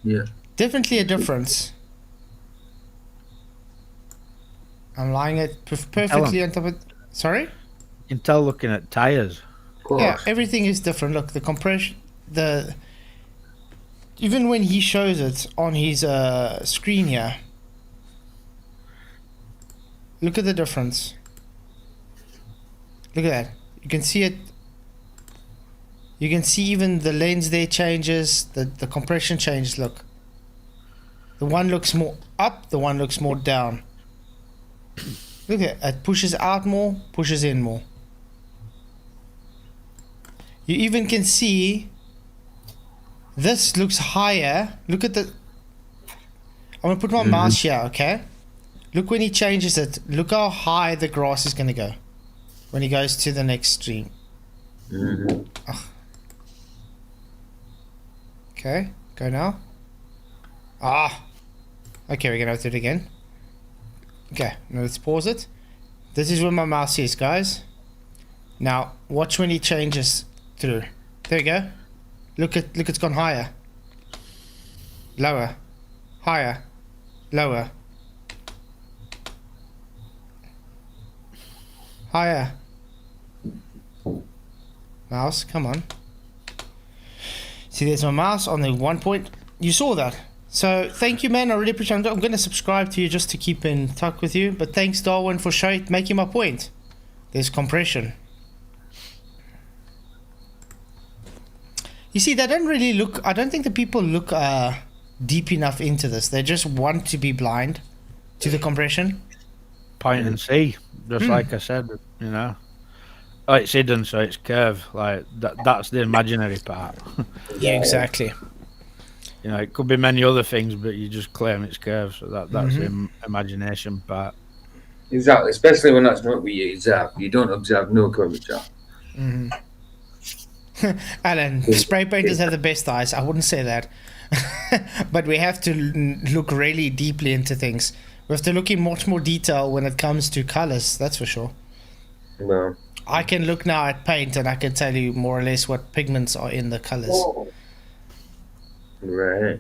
Speaker 3: Yeah.
Speaker 2: Definitely a difference. I'm lying it perfectly on top of... Sorry?
Speaker 4: You can tell looking at tires.
Speaker 2: Yeah, everything is different. Look, the compression... Even when he shows it on his screen here. Look at the difference. Look at that. You can see it. You can see even the lens there changes. The compression changes. Look. The one looks more up. The one looks more down. Look at it. It pushes out more. Pushes in more. You even can see. This looks higher. Look at the. I'm gonna put my mouse here. Okay. Look when he changes it. Look how high the grass is gonna go. When he goes to the next stream. Okay, go now. Okay, we're gonna have to do it again. Okay, now let's pause it. This is where my mouse is, guys. Now, watch when he changes through. There you go. Look, it's gone higher. Lower. Higher. Lower. Higher. Mouse, come on. See, there's my mouse on the 1 point. You saw that. So, thank you, man. I really appreciate it. I'm going to subscribe to you just to keep in touch with you. But thanks, Darwin, for making my point. There's compression. You see, they don't really look... I don't think the people look deep enough into this. They just want to be blind to the compression.
Speaker 4: Point and see. Just like I said, you know. Oh, it's hidden, so it's curved. Like that's the imaginary part.
Speaker 2: Yeah, exactly.
Speaker 4: You know, it could be many other things, but you just claim it's curved, so that's the imagination part.
Speaker 3: Exactly, especially when that's not what you observe. You don't observe no curvature.
Speaker 2: Alan, spray painters have the best eyes. I wouldn't say that. But we have to look really deeply into things. We have to look in much more detail when it comes to colors, that's for sure.
Speaker 3: Well,
Speaker 2: I can look now at paint and I can tell you more or less what pigments are in the colors.
Speaker 3: Right.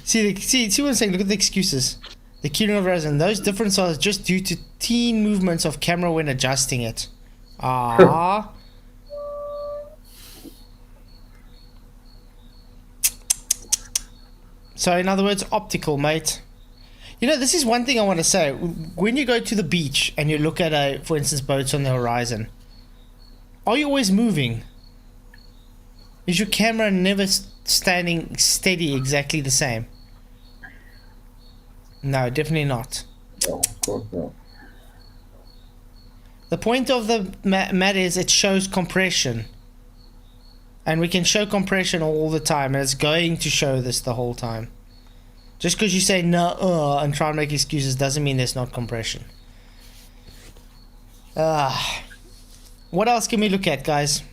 Speaker 2: See what I'm saying? Look at the excuses. The curing of resin. Those differences are just due to teen movements of camera when adjusting it. So in other words, optical, mate. You know, this is one thing I want to say. When you go to the beach and you look at, for instance, boats on the horizon, are you always moving? Is your camera never standing steady exactly the same? No, definitely not.
Speaker 3: No, of course not.
Speaker 2: The point of the matter is it shows compression. And we can show compression all the time, and it's going to show this the whole time. Just because you say no and try and make excuses doesn't mean there's not compression. What else can we look at, guys?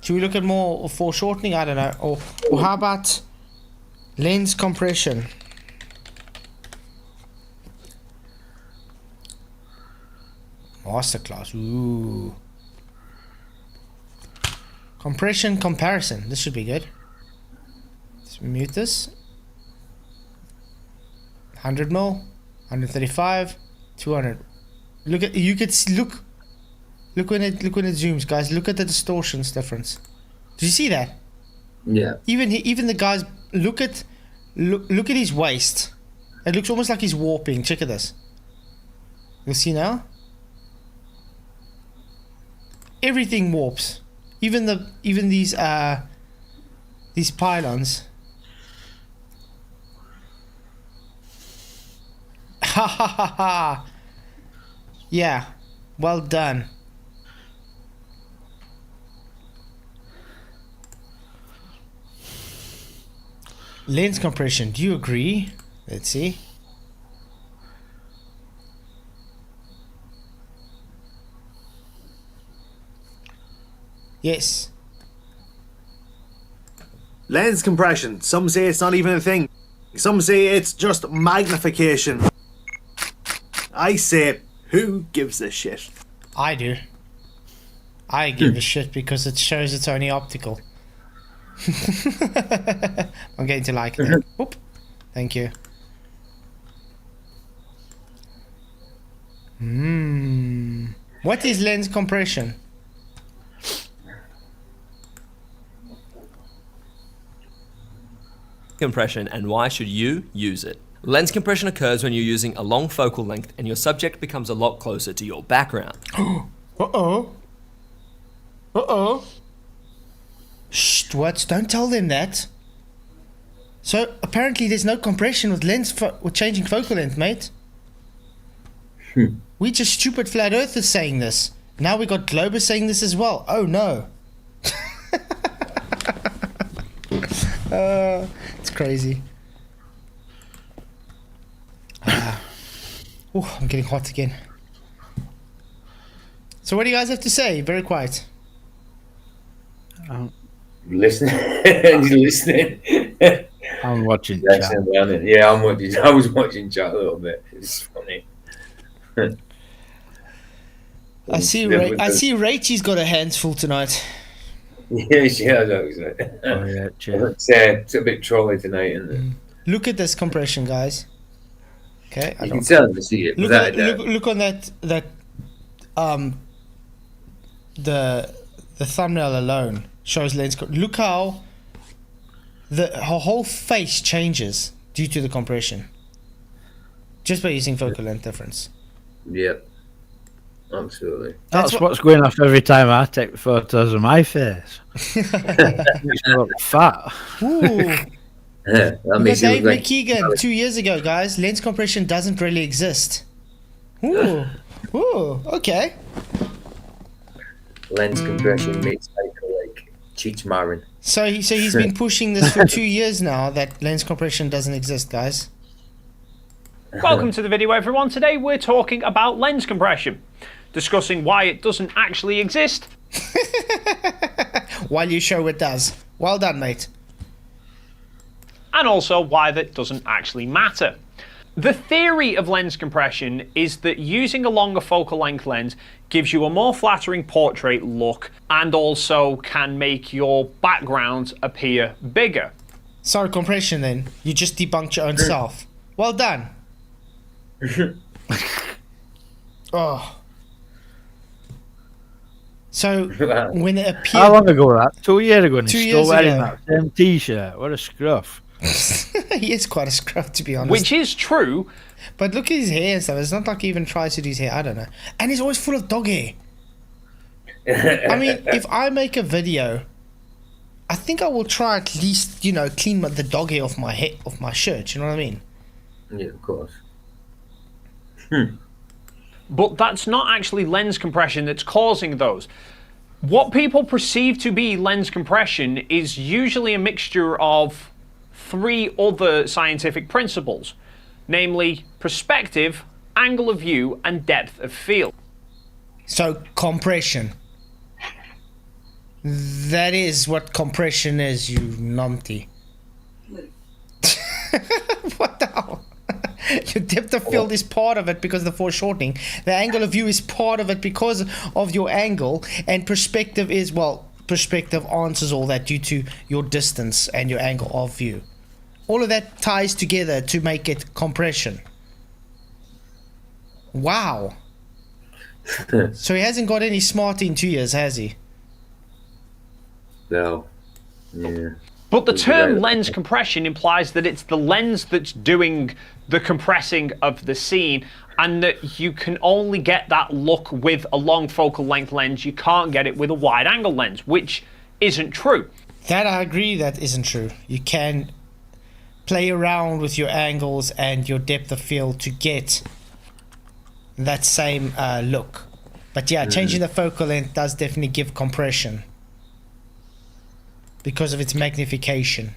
Speaker 2: Should we look at more foreshortening? I don't know. Or how about lens compression? Masterclass. Ooh. Compression comparison. This should be good. Let's mute this. 100 mil, 135, 200. Look at look when it zooms, guys. Look at the distortions difference. Do you see that?
Speaker 3: Yeah.
Speaker 2: Even the guys, look at his waist. It looks almost like he's warping. Check at this. You'll see now. Everything warps. Even these pylons. Ha ha ha ha. Yeah. Well done. Lens compression. Do you agree? Let's see. Yes.
Speaker 12: Lens compression. Some say it's not even a thing. Some say it's just magnification. I say, who gives a shit?
Speaker 2: I do. I give a shit because it shows it's only optical. I'm getting to like it. Oop. Thank you. What is lens compression?
Speaker 13: Compression, and why should you use it? Lens compression occurs when you're using a long focal length and your subject becomes a lot closer to your background.
Speaker 2: Uh-oh. Shh, what? Don't tell them that. So, apparently there's no compression with with changing focal length, mate. We just stupid flat earthers saying this. Now we got Globus saying this as well. Oh no. It's crazy. Oh, I'm getting hot again. So what do you guys have to say? Very quiet.
Speaker 3: Listening. Listening.
Speaker 4: I'm watching
Speaker 3: Yeah,
Speaker 4: chat.
Speaker 3: yeah, I'm watching. I was watching chat a little bit. It's funny.
Speaker 2: I see Rachel's got her hands full tonight.
Speaker 3: Yeah, she has actually.
Speaker 4: Oh, yeah,
Speaker 3: it's a bit trolly tonight, isn't it?
Speaker 2: Look at this compression, guys. Okay,
Speaker 3: you can certainly see it.
Speaker 2: Look on that the thumbnail alone shows lens. Look how her whole face changes due to the compression, just by using focal length difference.
Speaker 3: Yep, absolutely.
Speaker 4: That's what's going off every time I take photos of my face. Makes me look fat.
Speaker 2: Ooh.
Speaker 3: Yeah, that
Speaker 2: Because Dave
Speaker 3: like,
Speaker 2: McKeegan 2 years ago, guys, lens compression doesn't really exist. Ooh, okay.
Speaker 3: Lens compression makes like cheech marring.
Speaker 2: So he's been pushing this for 2 years now that lens compression doesn't exist, guys.
Speaker 14: Welcome to the video, everyone. Today we're talking about lens compression, discussing why it doesn't actually exist.
Speaker 2: While you show it does. Well done, mate.
Speaker 14: And also why that doesn't actually matter. The theory of lens compression is that using a longer focal length lens gives you a more flattering portrait look and also can make your background appear bigger.
Speaker 2: Sorry, compression then. You just debunked your own self. Well done. Oh. So when it appeared,
Speaker 4: How long ago was that? 2 years ago, and
Speaker 2: 2
Speaker 4: he's
Speaker 2: years
Speaker 4: still wearing
Speaker 2: ago.
Speaker 4: that same t-shirt. What a scruff.
Speaker 2: He is quite a scruff, to be honest.
Speaker 14: Which is true.
Speaker 2: But look at his hair and stuff. It's not like he even tries to do his hair. I don't know. And he's always full of dog hair. I mean, if I make a video, I think I will try at least, clean the dog hair off my head, off my shirt. You know what I mean?
Speaker 3: Yeah, of course.
Speaker 14: But that's not actually lens compression that's causing those. What people perceive to be lens compression is usually a mixture of 3 other scientific principles, namely perspective, angle of view, and depth of field.
Speaker 2: So, compression. That is what compression is, you numpty. What the hell? Your depth of field is part of it because of the foreshortening. The angle of view is part of it because of your angle. And perspective is, well, perspective answers all that due to your distance and your angle of view. All of that ties together to make it compression. Wow. So he hasn't got any smarter in 2 years, has he?
Speaker 3: No. Yeah.
Speaker 14: But the term lens compression implies that it's the lens that's doing the compressing of the scene, and that you can only get that look with a long focal length lens. You can't get it with a wide angle lens, which isn't true.
Speaker 2: That I agree, that isn't true. You can play around with your angles and your depth of field to get that same look. But yeah, changing the focal length does definitely give compression because of its magnification.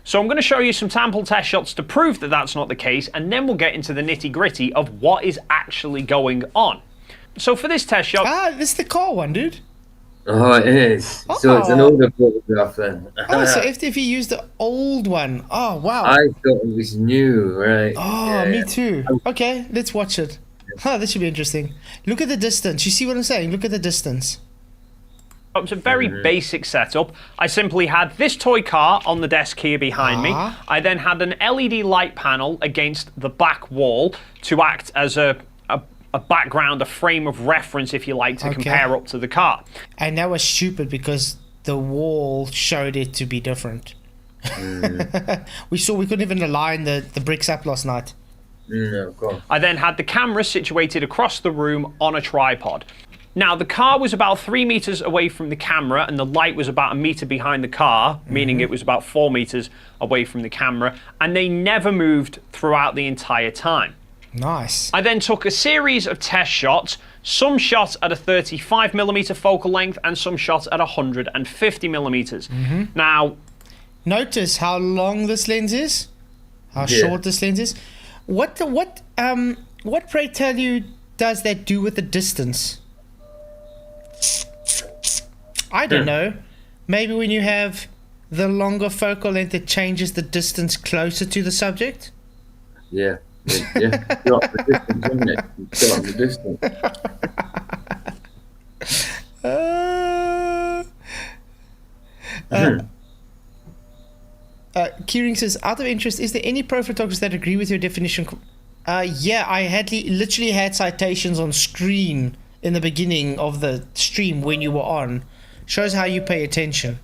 Speaker 14: So I'm going to show you some sample test shots to prove that that's not the case, and then we'll get into the nitty-gritty of what is actually going on. So for this test shot...
Speaker 2: this is the car one, dude.
Speaker 3: Oh, it is. So it's an older photograph then.
Speaker 2: So if you use the old one. Oh, wow.
Speaker 3: I thought it was new, right?
Speaker 2: Oh, me too. Okay, let's watch it. This should be interesting. Look at the distance. You see what I'm saying? Look at the distance.
Speaker 14: It was a very basic setup. I simply had this toy car on the desk here behind me. I then had an LED light panel against the back wall to act as a background, a frame of reference, if you like, to compare up to the car.
Speaker 2: And that was stupid because the wall showed it to be different. We couldn't even align the bricks up last night.
Speaker 3: No, of course.
Speaker 14: I then had the camera situated across the room on a tripod. Now, the car was about 3 meters away from the camera, and the light was about 1 meter behind the car, meaning it was about 4 meters away from the camera, and they never moved throughout the entire time.
Speaker 2: Nice.
Speaker 14: I then took a series of test shots, some shots at a 35mm focal length and some shots at 150mm. Now,
Speaker 2: notice how long this lens is, how short this lens is. What pray tell you does that do with the distance? I don't know. Maybe when you have the longer focal length, it changes the distance closer to the subject?
Speaker 3: Yeah. Drop the distance, isn't it? Drop the
Speaker 2: distance. Kieran says, out of interest, is there any pro photographers that agree with your definition? Yeah, I had literally had citations on screen in the beginning of the stream when you were on. Shows how you pay attention.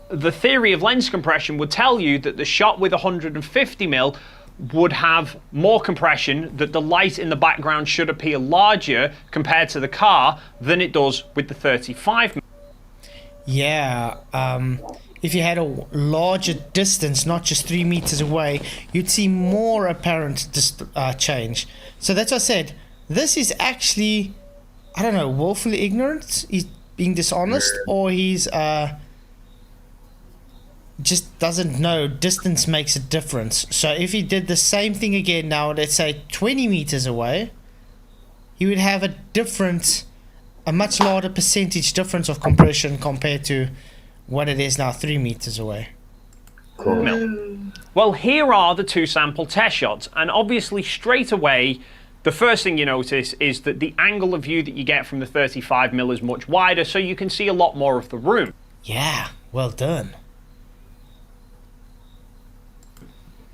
Speaker 14: The theory of lens compression would tell you that the shot with 150mm would have more compression, that the light in the background should appear larger compared to the car than it does with the 35mm.
Speaker 2: Yeah, if you had a larger distance, not just 3 meters away, you'd see more apparent change. So that's what I said. This is actually, I don't know, willfully ignorant. He's being dishonest, or he's just doesn't know distance makes a difference. So if he did the same thing again now, let's say 20 meters away, he would have a much larger percentage difference of compression compared to what it is now 3 meters away.
Speaker 14: Cool. Well, here are the two sample test shots, and obviously straight away the first thing you notice is that the angle of view that you get from the 35mm is much wider, so you can see a lot more of the room.
Speaker 2: Yeah, well done.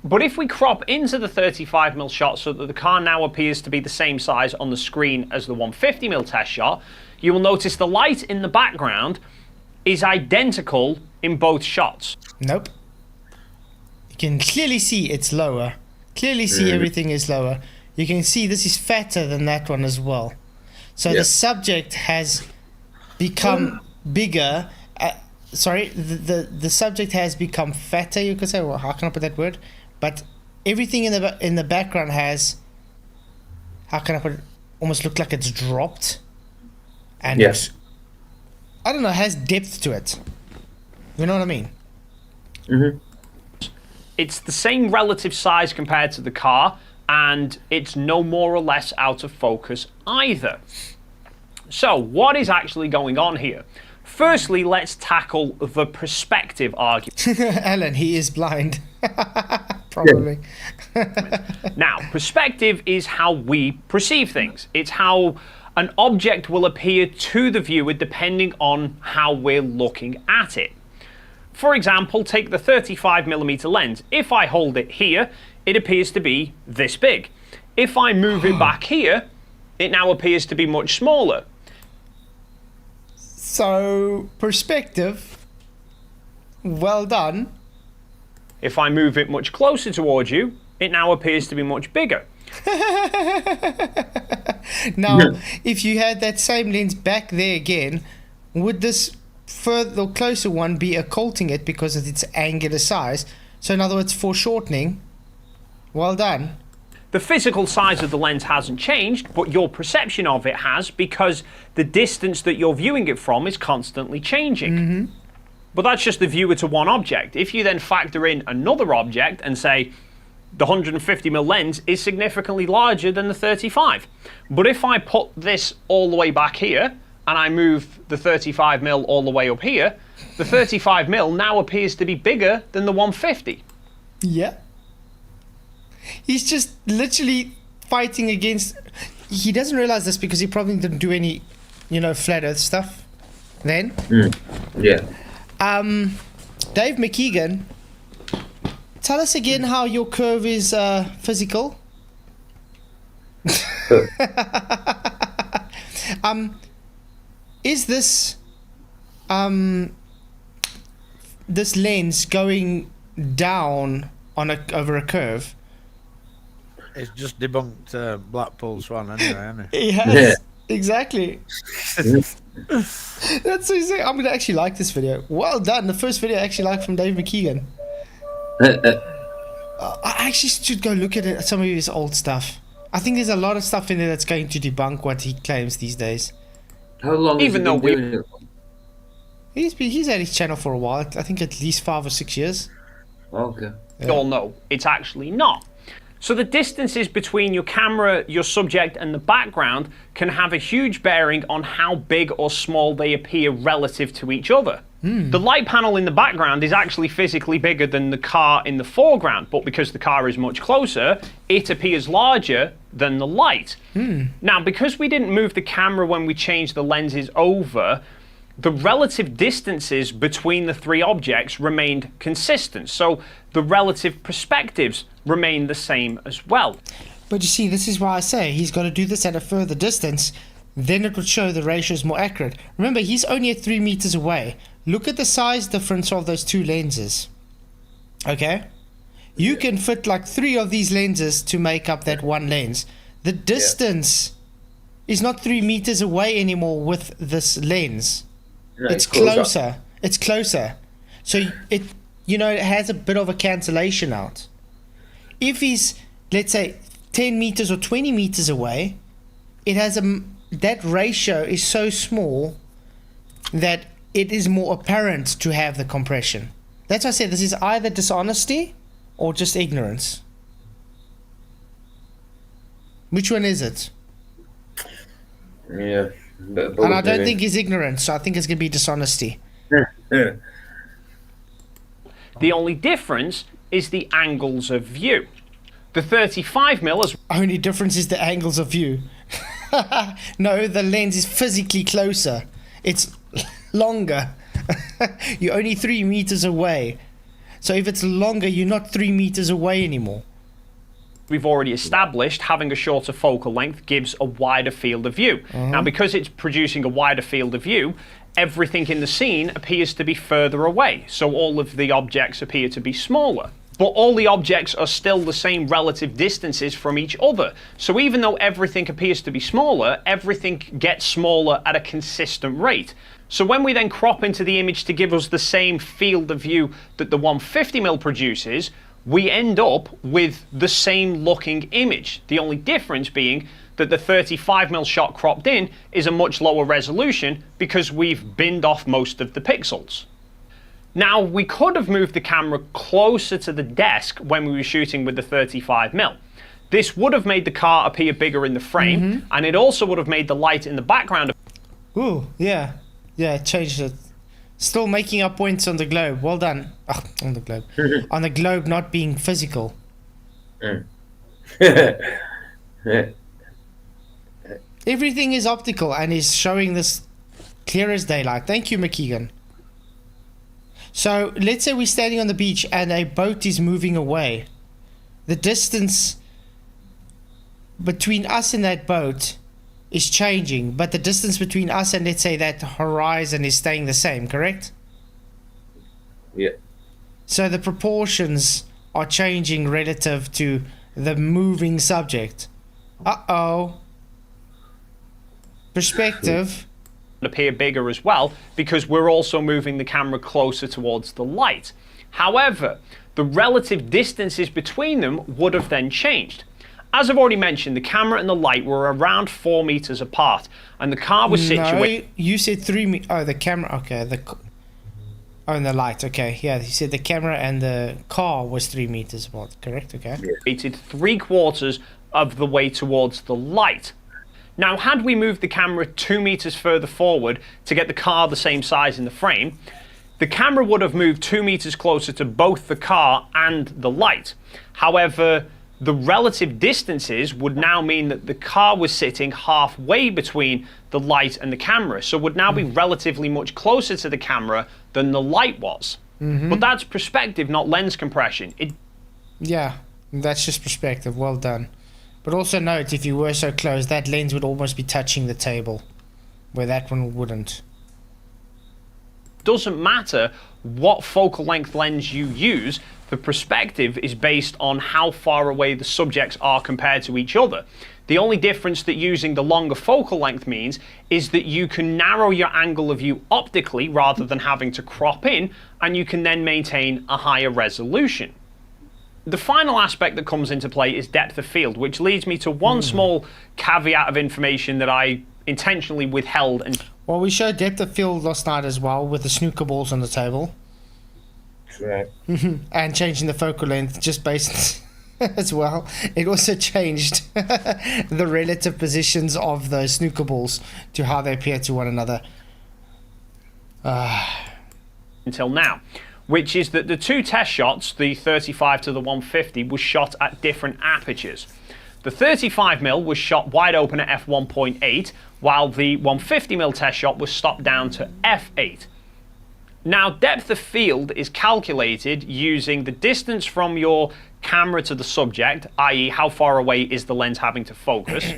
Speaker 14: But if we crop into the 35mm shot so that the car now appears to be the same size on the screen as the 150mm test shot, you will notice the light in the background is identical in both shots.
Speaker 2: Nope. You can clearly see it's lower. Clearly see everything is lower. You can see this is fatter than that one as well. So the subject has become bigger. The subject has become fatter, you could say. Well, how can I put that word? But everything in the background has, how can I put it, almost look like it's dropped. And I don't know, has depth to it. You know what I mean?
Speaker 14: It's the same relative size compared to the car, and it's no more or less out of focus either. So what is actually going on here? Firstly, let's tackle the perspective argument.
Speaker 2: Ellen, he is blind. Probably.
Speaker 14: Now, perspective is how we perceive things. It's how an object will appear to the viewer depending on how we're looking at it. For example, take the 35mm lens. If I hold it here, it appears to be this big. If I move it back here, it now appears to be much smaller.
Speaker 2: So, perspective, well done.
Speaker 14: If I move it much closer towards you, it now appears to be much bigger.
Speaker 2: Now, if you had that same lens back there again, would this further closer one be occulting it because of its angular size? So in other words, foreshortening. Well done.
Speaker 14: The physical size of the lens hasn't changed, but your perception of it has, because the distance that you're viewing it from is constantly changing. But that's just the viewer to one object. If you then factor in another object and say the 150mm lens is significantly larger than the 35, but if I put this all the way back here and I move the 35mm all the way up here, the 35mm now appears to be bigger than the 150.
Speaker 2: Yeah. He's just literally fighting against... He doesn't realize this because he probably didn't do any, flat earth stuff then.
Speaker 3: Yeah.
Speaker 2: Dave McKeegan, tell us again how your curve is physical. Is this this lens going down over a curve?
Speaker 4: It's just debunked Blackpool Swan anyway, hasn't it?
Speaker 2: Yes, exactly. That's so sick. I'm gonna actually like this video. Well done. The first video I actually liked from Dave McKeegan. I actually should go look at some of his old stuff. I think there's a lot of stuff in there that's going to debunk what he claims these days.
Speaker 3: How long has he been doing it?
Speaker 2: He's had his channel for a while. I think at least 5 or 6 years.
Speaker 3: Okay.
Speaker 14: You all know it's actually not. So the distances between your camera, your subject, and the background can have a huge bearing on how big or small they appear relative to each other. The light panel in the background is actually physically bigger than the car in the foreground, but because the car is much closer, it appears larger than the light. Now, because we didn't move the camera when we changed the lenses over, the relative distances between the three objects remained consistent, so the relative perspectives remain the same as well.
Speaker 2: But you see, this is why I say he's got to do this at a further distance, then it would show the ratios more accurate. Remember, he's only at 3 meters away. Look at the size difference of those two lenses. Okay? You can fit like 3 of these lenses to make up that one lens. The distance is not 3 meters away anymore with this lens.
Speaker 3: No,
Speaker 2: it's closer. It's closer. So it has a bit of a cancellation out. If he's, let's say, 10 meters or 20 meters away, it has that ratio is so small that it is more apparent to have the compression. That's why I said this is either dishonesty or just ignorance. Which one is it?
Speaker 3: Yeah.
Speaker 2: And I don't think it's ignorance, so I think it's going to be dishonesty.
Speaker 14: The only difference is the angles of view. The 35mm is...
Speaker 2: Only difference is the angles of view. No, the lens is physically closer. It's longer. You're only 3 meters away. So if it's longer, you're not 3 meters away anymore.
Speaker 14: We've already established having a shorter focal length gives a wider field of view. Now, because it's producing a wider field of view, everything in the scene appears to be further away. So all of the objects appear to be smaller. But all the objects are still the same relative distances from each other. So even though everything appears to be smaller, everything gets smaller at a consistent rate. So when we then crop into the image to give us the same field of view that the 150mm produces, we end up with the same looking image. The only difference being that the 35mm shot cropped in is a much lower resolution because we've binned off most of the pixels. Now, we could have moved the camera closer to the desk when we were shooting with the 35mm. This would have made the car appear bigger in the frame, and it also would have made the light in the background.
Speaker 2: Ooh, yeah. Yeah, it changed it. Still making up points on the globe. Well done. Oh, on the globe. On the globe not being physical. Everything is optical and is showing this clear as daylight. Thank you, McKeegan. So let's say we're standing on the beach and a boat is moving away. The distance between us and that boat is changing, but the distance between us and, let's say, that horizon is staying the same, correct?
Speaker 3: Yeah.
Speaker 2: So the proportions are changing relative to the moving subject. Uh-oh. Perspective
Speaker 14: appear bigger as well because we're also moving the camera closer towards the light. However, the relative distances between them would have then changed. As I've already mentioned, the camera and the light were around 4 meters apart, and the car was situated.
Speaker 2: No, you said 3 meters. Oh, the camera. Okay, and the light. Okay, yeah, you said the camera and the car was 3 meters apart. Correct. Okay.
Speaker 14: Situated 3/4 of the way towards the light. Now, had we moved the camera 2 meters further forward to get the car the same size in the frame, the camera would have moved 2 meters closer to both the car and the light. However, the relative distances would now mean that the car was sitting halfway between the light and the camera, so would now be relatively much closer to the camera than the light was. But that's perspective, not lens compression.
Speaker 2: Yeah, that's just perspective. Well done. But also note, if you were so close, that lens would almost be touching the table, where that one wouldn't.
Speaker 14: Doesn't matter what focal length lens you use, the perspective is based on how far away the subjects are compared to each other. The only difference that using the longer focal length means is that you can narrow your angle of view optically rather than having to crop in, and you can then maintain a higher resolution. The final aspect that comes into play is depth of field, which leads me to one small caveat of information that I intentionally withheld.
Speaker 2: Well, we showed depth of field last night as well with the snooker balls on the table.
Speaker 3: Right.
Speaker 2: And changing the focal length just based as well. It also changed the relative positions of those snooker balls to how they appear to one another.
Speaker 14: Until now, which is that the two test shots, the 35 to the 150, was shot at different apertures. The 35mm was shot wide open at f1.8, while the 150mm test shot was stopped down to f8. Now, depth of field is calculated using the distance from your camera to the subject, i.e. how far away is the lens having to focus,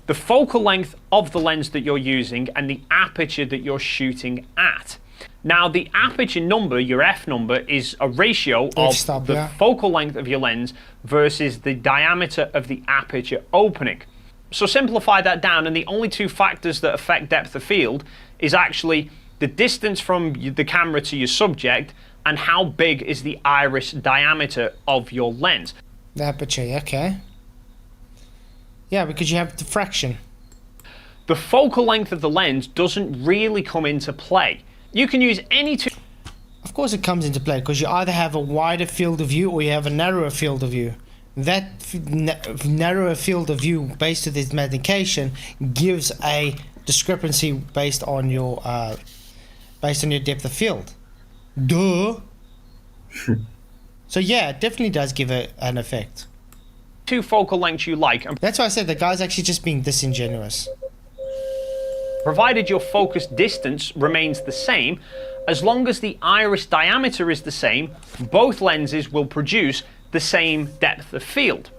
Speaker 14: the focal length of the lens that you're using, and the aperture that you're shooting at. Now, the aperture number, your F number, is a ratio of the focal length of your lens versus the diameter of the aperture opening. So simplify that down, and the only two factors that affect depth of field is actually the distance from the camera to your subject and how big is the iris diameter of your lens.
Speaker 2: The aperture, okay. Yeah, because you have diffraction.
Speaker 14: The focal length of the lens doesn't really come into play. You can use any two.
Speaker 2: Of course it comes into play because you either have a wider field of view or you have a narrower field of view. That narrower field of view based on this magnification gives a discrepancy based on your depth of field. Duh. So yeah, it definitely does give an effect.
Speaker 14: Two focal lengths you like.
Speaker 2: That's why I said the guy's actually just being disingenuous.
Speaker 14: Provided your focus distance remains the same, as long as the iris diameter is the same, both lenses will produce the same depth of field,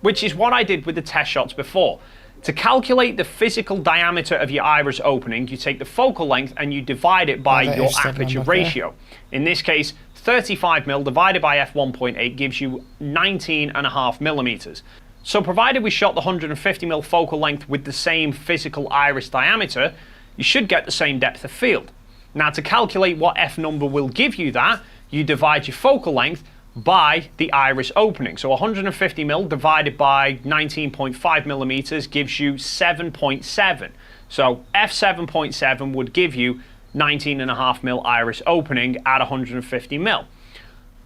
Speaker 14: which is what I did with the test shots before. To calculate the physical diameter of your iris opening, you take the focal length and you divide it by your aperture ratio. In this case, 35mm divided by f1.8 gives you 19.5 millimeters. So provided we shot the 150mm focal length with the same physical iris diameter, you should get the same depth of field. Now, to calculate what f number will give you that, you divide your focal length by the iris opening. So 150mm divided by 19.5 millimeters gives you 7.7. So f7.7 would give you 19.5mm iris opening at 150mm.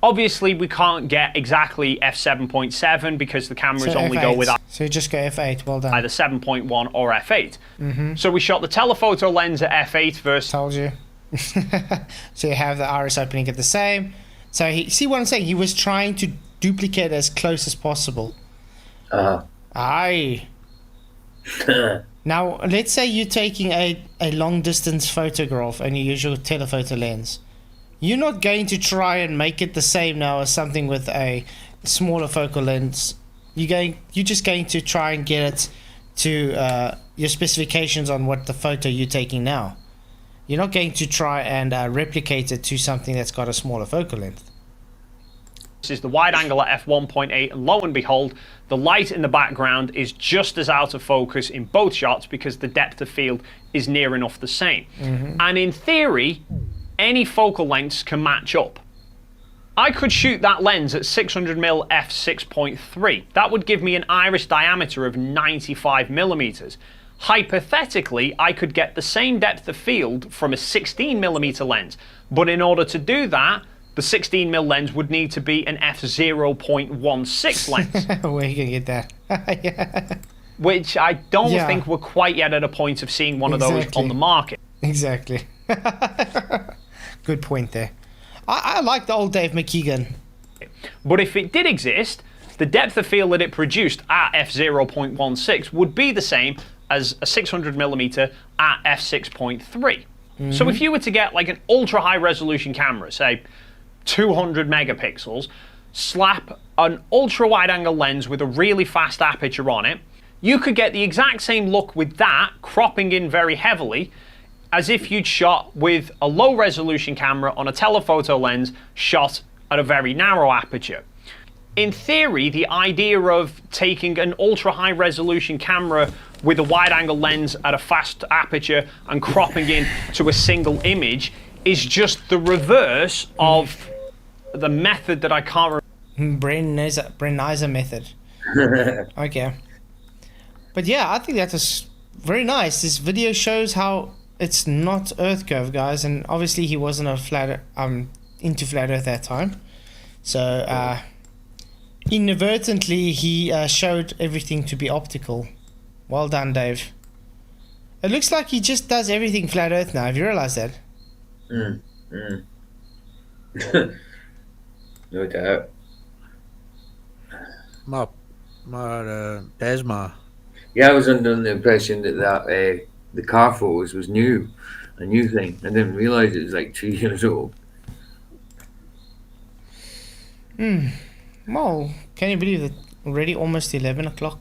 Speaker 14: Obviously, we can't get exactly f7.7 because the cameras only
Speaker 2: F8.
Speaker 14: go with
Speaker 2: So you just go f8, well done.
Speaker 14: either 7.1 or f8. So we shot the telephoto lens at f8 versus...
Speaker 2: Told you. So you have the iris opening at the same. So see what I'm saying? He was trying to duplicate as close as possible. Aye. Now, let's say you're taking a long distance photograph and you use your telephoto lens. You're not going to try and make it the same now as something with a smaller focal lens. You're just going to try and get it to your specifications on what the photo you're taking now. You're not going to try and replicate it to something that's got a smaller focal length.
Speaker 14: This is the wide angle at f1.8, and lo and behold, the light in the background is just as out of focus in both shots because the depth of field is near enough the same. And in theory, any focal lengths can match up. I could shoot that lens at 600mm f6.3. That would give me an iris diameter of 95mm. Hypothetically, I could get the same depth of field from a 16mm lens, but in order to do that, the 16mm lens would need to be an f0.16 lens.
Speaker 2: Where are you going to get that? Yeah.
Speaker 14: Which I don't think we're quite yet at a point of seeing one of those on the market.
Speaker 2: Exactly. Good point there. I like the old Dave McKeegan.
Speaker 14: But if it did exist, the depth of field that it produced at f0.16 would be the same as a 600mm at f6.3. So if you were to get like an ultra high resolution camera, say 200 megapixels, slap an ultra wide angle lens with a really fast aperture on it, you could get the exact same look with that, cropping in very heavily, as if you'd shot with a low resolution camera on a telephoto lens shot at a very narrow aperture. In theory, the idea of taking an ultra high resolution camera with a wide angle lens at a fast aperture and cropping in to a single image is just the reverse of the method that I can't remember.
Speaker 2: Brennizer method. Okay. But yeah, I think that was very nice. This video shows how it's not Earth curve, guys, and obviously he wasn't into flat Earth that time. So inadvertently he showed everything to be optical. Well done, Dave. It looks like he just does everything flat Earth now. Have you realized that?
Speaker 3: No doubt.
Speaker 4: Desma.
Speaker 3: Yeah, I was under the impression that the car photos was a new thing. I didn't realise it was like 2 years old.
Speaker 2: Well, can you believe it? Already almost 11 o'clock.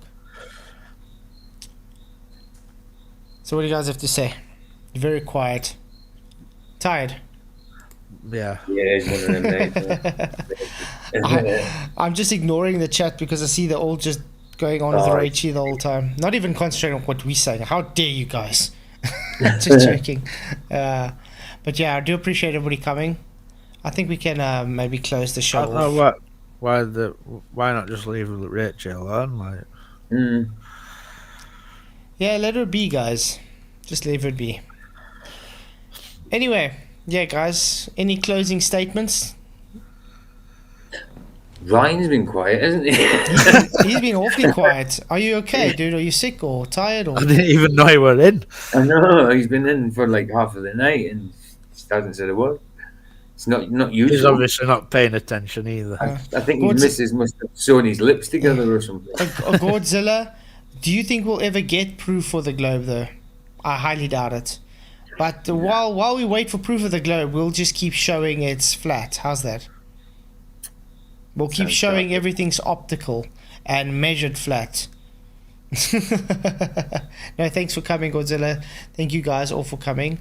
Speaker 2: So what do you guys have to say? Very quiet. Tired?
Speaker 4: Yeah.
Speaker 3: Yeah, it's one of them days.
Speaker 2: I'm just ignoring the chat because I see they're all just going on with Raichi the whole time. Not even concentrating on what we're saying. How dare you guys? Just joking. But yeah, I do appreciate everybody coming. I think we can maybe close the show off.
Speaker 4: Why not just leave Rachel alone? Like.
Speaker 2: Yeah, let her be, guys. Just leave her be. Anyway, yeah, guys. Any closing statements?
Speaker 3: Ryan's been quiet, hasn't he?
Speaker 2: He's been awfully quiet. Are you okay, dude? Are you sick or tired? Or?
Speaker 4: I didn't even know you were in.
Speaker 3: I know, he's been in for like half of the night and just hasn't said a word. It's not usual.
Speaker 4: He's obviously not paying attention either.
Speaker 3: I think his missus must have sewn his lips together or something.
Speaker 2: Godzilla, do you think we'll ever get proof for the globe, though? I highly doubt it. But while we wait for proof of the globe, we'll just keep showing it's flat. How's that? We'll keep showing everything's optical and measured flat. No, thanks for coming, Godzilla. Thank you guys all for coming.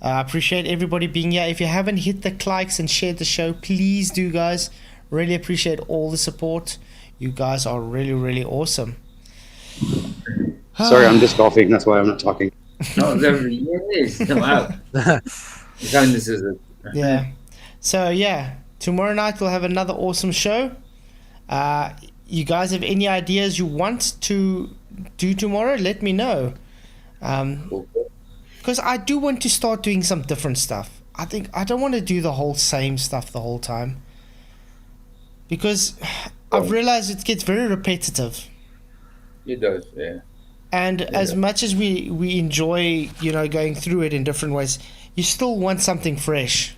Speaker 2: I appreciate everybody being here. If you haven't hit the likes and shared the show, please do, guys. Really appreciate all the support. You guys are really, really awesome.
Speaker 15: Sorry, I'm just coughing. That's why I'm not talking.
Speaker 3: Oh, there he is. Wow.
Speaker 2: Yeah. So, yeah. Tomorrow night we'll have another awesome show. You guys have any ideas you want to do tomorrow? Let me know. Because I do want to start doing some different stuff. I think I don't want to do the whole same stuff the whole time. Because I've realized it gets very repetitive.
Speaker 3: It does, yeah.
Speaker 2: And as much as we enjoy, going through it in different ways, you still want something fresh.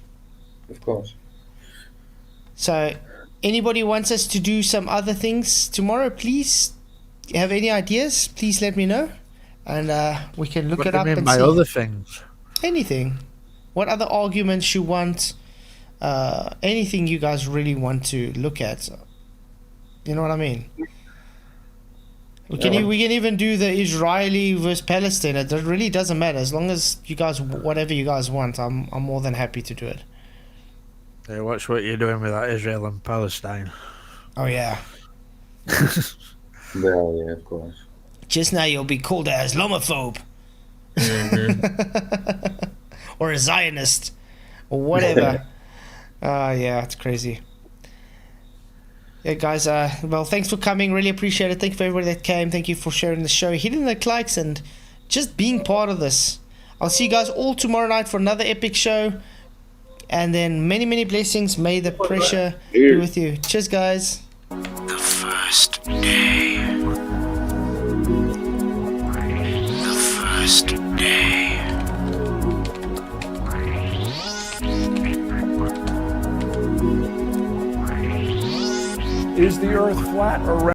Speaker 3: Of course.
Speaker 2: So, anybody wants us to do some other things tomorrow, please have any ideas, please let me know. and we can look
Speaker 4: What
Speaker 2: it
Speaker 4: do you
Speaker 2: up
Speaker 4: mean
Speaker 2: and
Speaker 4: by
Speaker 2: see
Speaker 4: other things?
Speaker 2: anything. What other arguments you want? Anything you guys really want to look at. You know what I mean? We can even do the Israeli versus Palestine. It really doesn't matter as long as you guys whatever you guys want. I'm more than happy to do it.
Speaker 4: Hey, watch what you're doing with that Israel and Palestine.
Speaker 2: Oh yeah.
Speaker 3: Well, yeah, of course.
Speaker 2: Just now you'll be called an Islamophobe. Or a Zionist. Or whatever. Yeah, it's crazy. Yeah, guys, well, thanks for coming. Really appreciate it. Thank you for everybody that came. Thank you for sharing the show, hitting the likes, and just being part of this. I'll see you guys all tomorrow night for another epic show. And then many, many blessings. May the pressure be with you. Cheers, guys.
Speaker 1: The first day. The first day.
Speaker 16: Is the Earth flat or round?